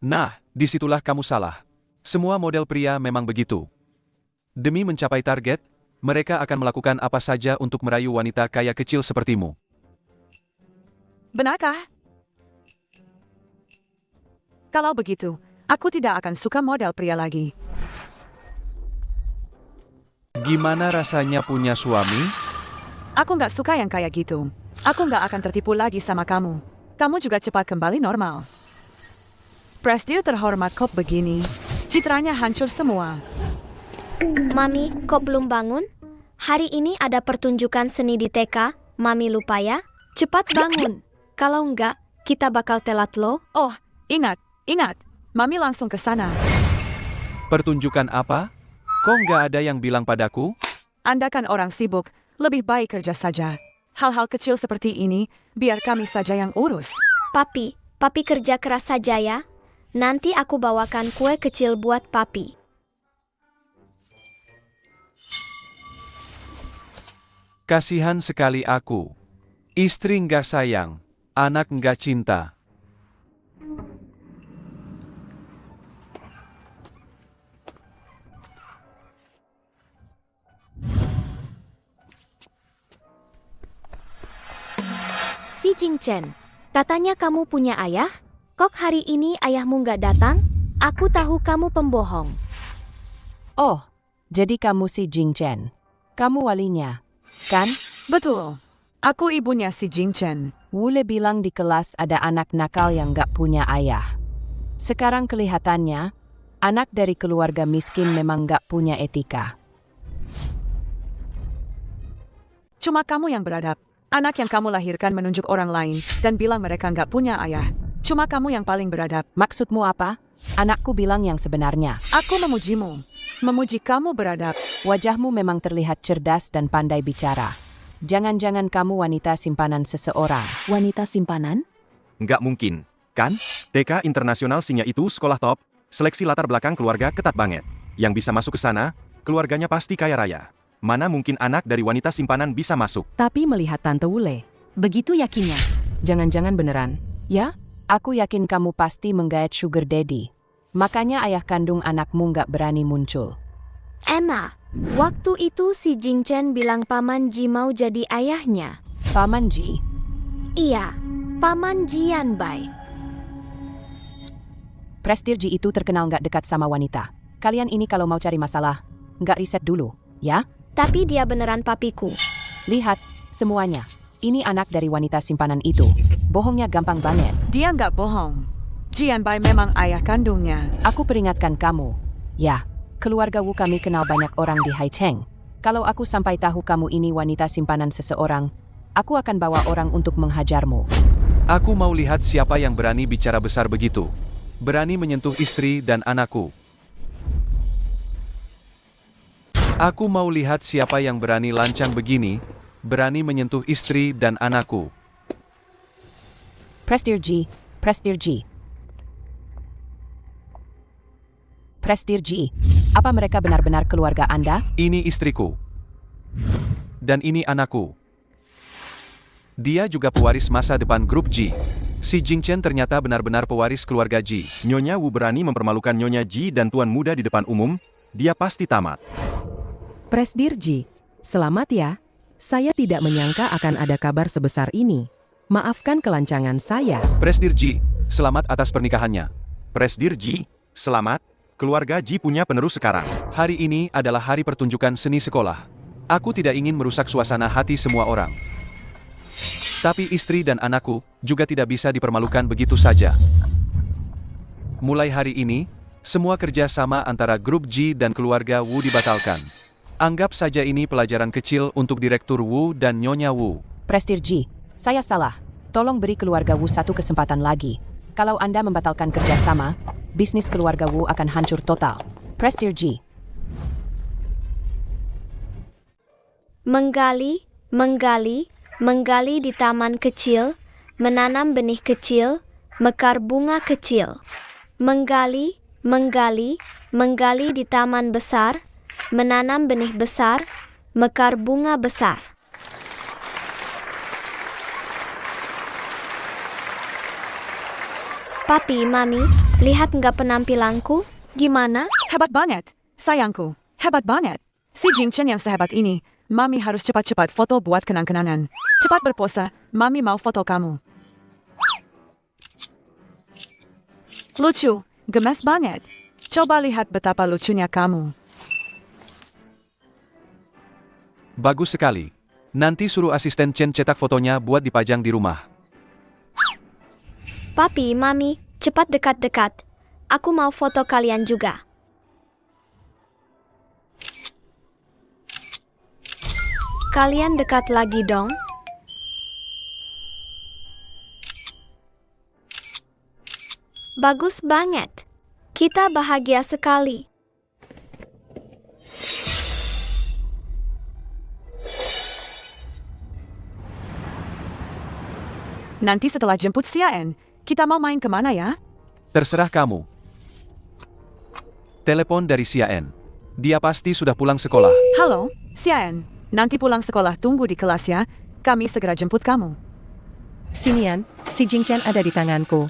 Nah, disitulah kamu salah. Semua model pria memang begitu. Demi mencapai target, mereka akan melakukan apa saja untuk merayu wanita kaya kecil sepertimu. Benarkah? Kalau begitu, aku tidak akan suka model pria lagi. Gimana rasanya punya suami? Aku nggak suka yang kayak gitu. Aku nggak akan tertipu lagi sama kamu. Kamu juga cepat kembali normal. Presdir terhormat kok begini. Citranya hancur semua. Mami, kok belum bangun? Hari ini ada pertunjukan seni di TK. Mami lupa ya? Cepat bangun. Kalau enggak, kita bakal telat loh. Oh, ingat. Mami langsung ke sana. Pertunjukan apa? Kok nggak ada yang bilang padaku? Anda kan orang sibuk. Lebih baik kerja saja. Hal-hal kecil seperti ini, biar kami saja yang urus. Papi kerja keras saja ya. Nanti aku bawakan kue kecil buat Papi. Kasihan sekali aku. Istri nggak sayang, anak nggak cinta. Si Jingchen, katanya kamu punya ayah? Kok hari ini ayahmu nggak datang? Aku tahu kamu pembohong. Oh, jadi kamu si Jingchen. Kamu walinya, kan? Betul. Aku ibunya si Jingchen. Wule bilang di kelas ada anak nakal yang gak punya ayah. Sekarang kelihatannya, anak dari keluarga miskin memang gak punya etika. Cuma kamu yang beradab. Anak yang kamu lahirkan menunjuk orang lain dan bilang mereka nggak punya ayah. Cuma kamu yang paling beradab. Maksudmu apa? Anakku bilang yang sebenarnya. Aku memujimu. Memuji kamu beradab. Wajahmu memang terlihat cerdas dan pandai bicara. Jangan-jangan kamu wanita simpanan seseorang. Wanita simpanan? Nggak mungkin, kan? TK Internasional Sinya itu sekolah top, seleksi latar belakang keluarga ketat banget. Yang bisa masuk ke sana, keluarganya pasti kaya raya. Mana mungkin anak dari wanita simpanan bisa masuk? Tapi melihat Tante Wule, Begitu yakinnya. jangan-jangan beneran. Ya? Aku yakin kamu pasti menggait sugar daddy. Makanya ayah kandung anakmu nggak berani muncul. Emma, waktu itu si Jingchen bilang Paman Ji mau jadi ayahnya. Paman Ji, Iya, Paman Jianbai. Presdir Ji itu terkenal nggak dekat sama wanita. Kalian ini kalau mau cari masalah, nggak riset dulu, ya? Tapi dia beneran papiku. Lihat, semuanya. Ini anak dari wanita simpanan itu. Bohongnya gampang banget. Dia nggak bohong. Jianbai memang ayah kandungnya. Aku peringatkan kamu. Ya, keluarga Wu kami kenal banyak orang di Haiteng. Kalau aku sampai tahu kamu ini wanita simpanan seseorang, aku akan bawa orang untuk menghajarmu. Aku mau lihat siapa yang berani bicara besar begitu. Berani menyentuh istri dan anakku. Aku mau lihat siapa yang berani lancang begini, berani menyentuh istri dan anakku. Presdir Ji, Presdir Ji. Presdir Ji, apa mereka benar-benar keluarga Anda? Ini istriku. Dan ini anakku. Dia juga pewaris masa depan grup Ji. Si Jingchen ternyata benar-benar pewaris keluarga Ji. Nyonya Wu berani mempermalukan Nyonya Ji dan Tuan Muda di depan umum, dia pasti tamat. Presdir Ji, selamat ya. Saya tidak menyangka akan ada kabar sebesar ini. Maafkan kelancangan saya. Presdir Ji, selamat atas pernikahannya. Presdir Ji, selamat. Keluarga Ji punya penerus sekarang. Hari ini adalah hari pertunjukan seni sekolah. Aku tidak ingin merusak suasana hati semua orang. Tapi istri dan anakku juga tidak bisa dipermalukan begitu saja. Mulai hari ini, semua kerja sama antara grup Ji dan keluarga Wu dibatalkan. Anggap saja ini pelajaran kecil untuk Direktur Wu dan Nyonya Wu. Presdir Ji, saya salah. Tolong beri keluarga Wu satu kesempatan lagi. Kalau Anda membatalkan kerjasama, bisnis keluarga Wu akan hancur total. Presdir Ji. Menggali di taman kecil, menanam benih kecil, mekar bunga kecil. Menggali, menggali, menggali di taman besar, menanam benih besar, mekar bunga besar. Papi, Mami, lihat nggak penampilanku? Gimana? Hebat banget, sayangku. Hebat banget. Si Jingchen yang sehebat ini, Mami harus cepat-cepat foto buat kenang-kenangan. Cepat berposa, Mami mau foto kamu. Lucu, gemes banget. Coba lihat betapa lucunya kamu. Bagus sekali. Nanti suruh asisten Chen cetak fotonya buat dipajang di rumah. Papi, Mami, cepat dekat-dekat. Aku mau foto kalian juga. Kalian dekat lagi dong. Bagus banget. Kita bahagia sekali. Nanti setelah jemput Xiaen, kita mau main kemana ya? Terserah kamu. Telepon dari Xiaen. Dia pasti sudah pulang sekolah. Halo, Xiaen. Nanti pulang sekolah tunggu di kelas ya. Kami segera jemput kamu. Sinian, si Jingchen ada di tanganku.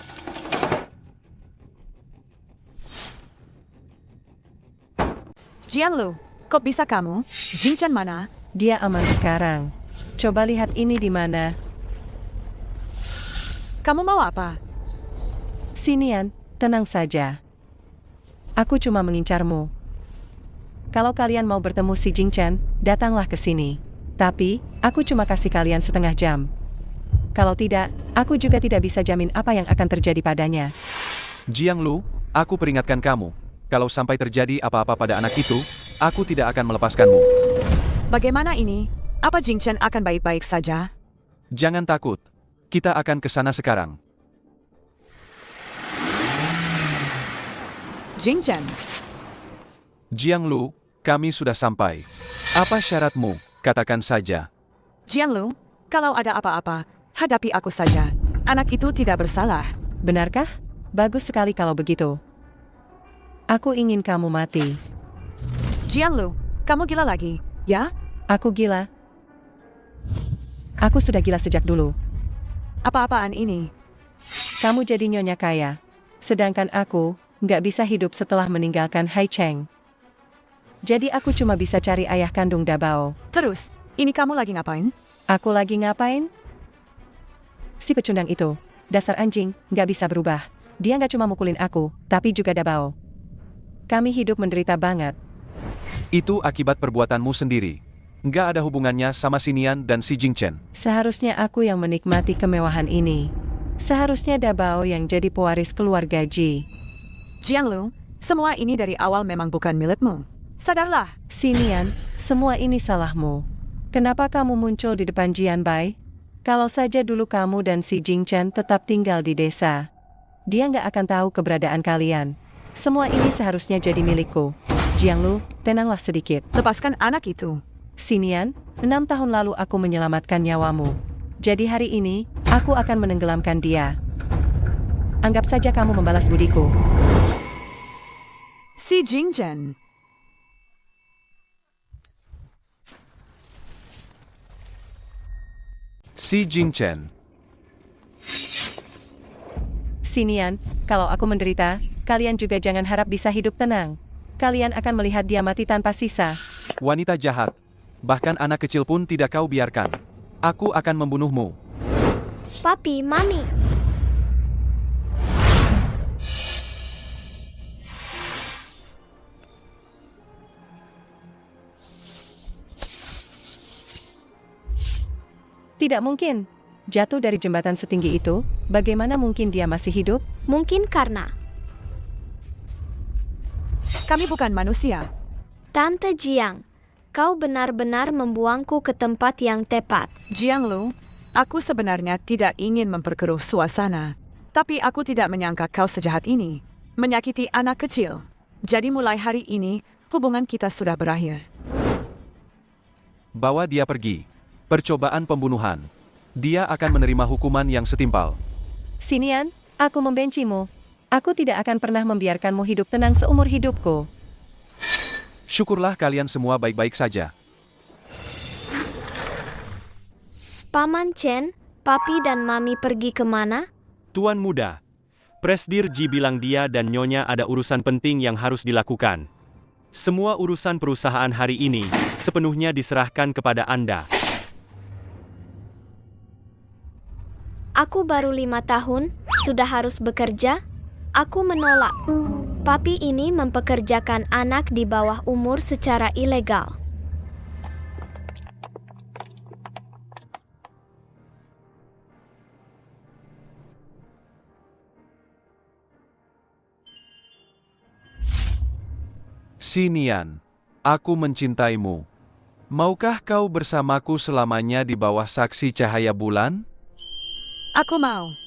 Jianlu, kok bisa kamu? Jingchen mana? Dia aman sekarang. Coba lihat ini di mana. Kamu mau apa? Sinian, tenang saja. Aku cuma mengincarmu. Kalau kalian mau bertemu si Jingchen, datanglah ke sini. Tapi, aku cuma kasih kalian setengah jam. Kalau tidak, aku juga tidak bisa jamin apa yang akan terjadi padanya. Jianglu, aku peringatkan kamu. Kalau sampai terjadi apa-apa pada anak itu, aku tidak akan melepaskanmu. Bagaimana ini? Apa Jingchen akan baik-baik saja? Jangan takut. Kita akan ke sana sekarang. Jingchen. Jianglu, kami sudah sampai. Apa syaratmu? Katakan saja. Jianlu, kalau ada apa-apa, hadapi aku saja. Anak itu tidak bersalah. Benarkah? Bagus sekali kalau begitu. Aku ingin kamu mati. Jianlu, kamu gila lagi, ya? Aku gila. Aku sudah gila sejak dulu. Apa-apaan ini? Kamu jadi nyonya kaya. Sedangkan aku, nggak bisa hidup setelah meninggalkan Hai Cheng. Jadi aku cuma bisa cari ayah kandung Dabao. Terus, ini kamu lagi ngapain? Aku lagi ngapain? Si pecundang itu, dasar anjing, nggak bisa berubah. Dia nggak cuma mukulin aku, tapi juga Dabao. Kami hidup menderita banget. Itu akibat perbuatanmu sendiri. Nggak ada hubungannya sama Sinian dan si Jingchen. Seharusnya aku yang menikmati kemewahan ini. Seharusnya Dabao yang jadi pewaris keluarga Ji. Jianlu, semua ini dari awal memang bukan milikmu. Sadarlah. Sinian, semua ini salahmu. Kenapa kamu muncul di depan Jian Bai? Kalau saja dulu kamu dan si Jingchen tetap tinggal di desa, dia nggak akan tahu keberadaan kalian. Semua ini seharusnya jadi milikku. Jianglu, tenanglah sedikit. Lepaskan anak itu. Sinian, 6 tahun lalu aku menyelamatkan nyawamu. Jadi hari ini, aku akan menenggelamkan dia. Anggap saja kamu membalas budiku. Si Jingchen. Si Jingchen. Sinian, kalau aku menderita, kalian juga jangan harap bisa hidup tenang. Kalian akan melihat dia mati tanpa sisa. Wanita jahat. Bahkan anak kecil pun tidak kau biarkan. Aku akan membunuhmu. Papi, Mami. Tidak mungkin. Jatuh dari jembatan setinggi itu, bagaimana mungkin dia masih hidup? Mungkin karena kami bukan manusia. Tante Jiang, kau benar-benar membuangku ke tempat yang tepat. Jianglu, aku sebenarnya tidak ingin memperkeruh suasana. Tapi aku tidak menyangka kau sejahat ini. Menyakiti anak kecil. Jadi mulai hari ini, hubungan kita sudah berakhir. Bawa dia pergi. Percobaan pembunuhan. dia akan menerima hukuman yang setimpal. Sinian, aku membencimu. Aku tidak akan pernah membiarkanmu hidup tenang seumur hidupku. Syukurlah kalian semua baik-baik saja. Paman Chen, Papi dan Mami pergi kemana? Tuan muda, Presdir Ji bilang dia dan Nyonya ada urusan penting yang harus dilakukan. Semua urusan perusahaan hari ini sepenuhnya diserahkan kepada Anda. Aku baru 5 tahun, sudah harus bekerja? Aku menolak. Papi ini mempekerjakan anak di bawah umur secara ilegal. Sinian, aku mencintaimu. Maukah kau bersamaku selamanya di bawah saksi cahaya bulan? Aku mau.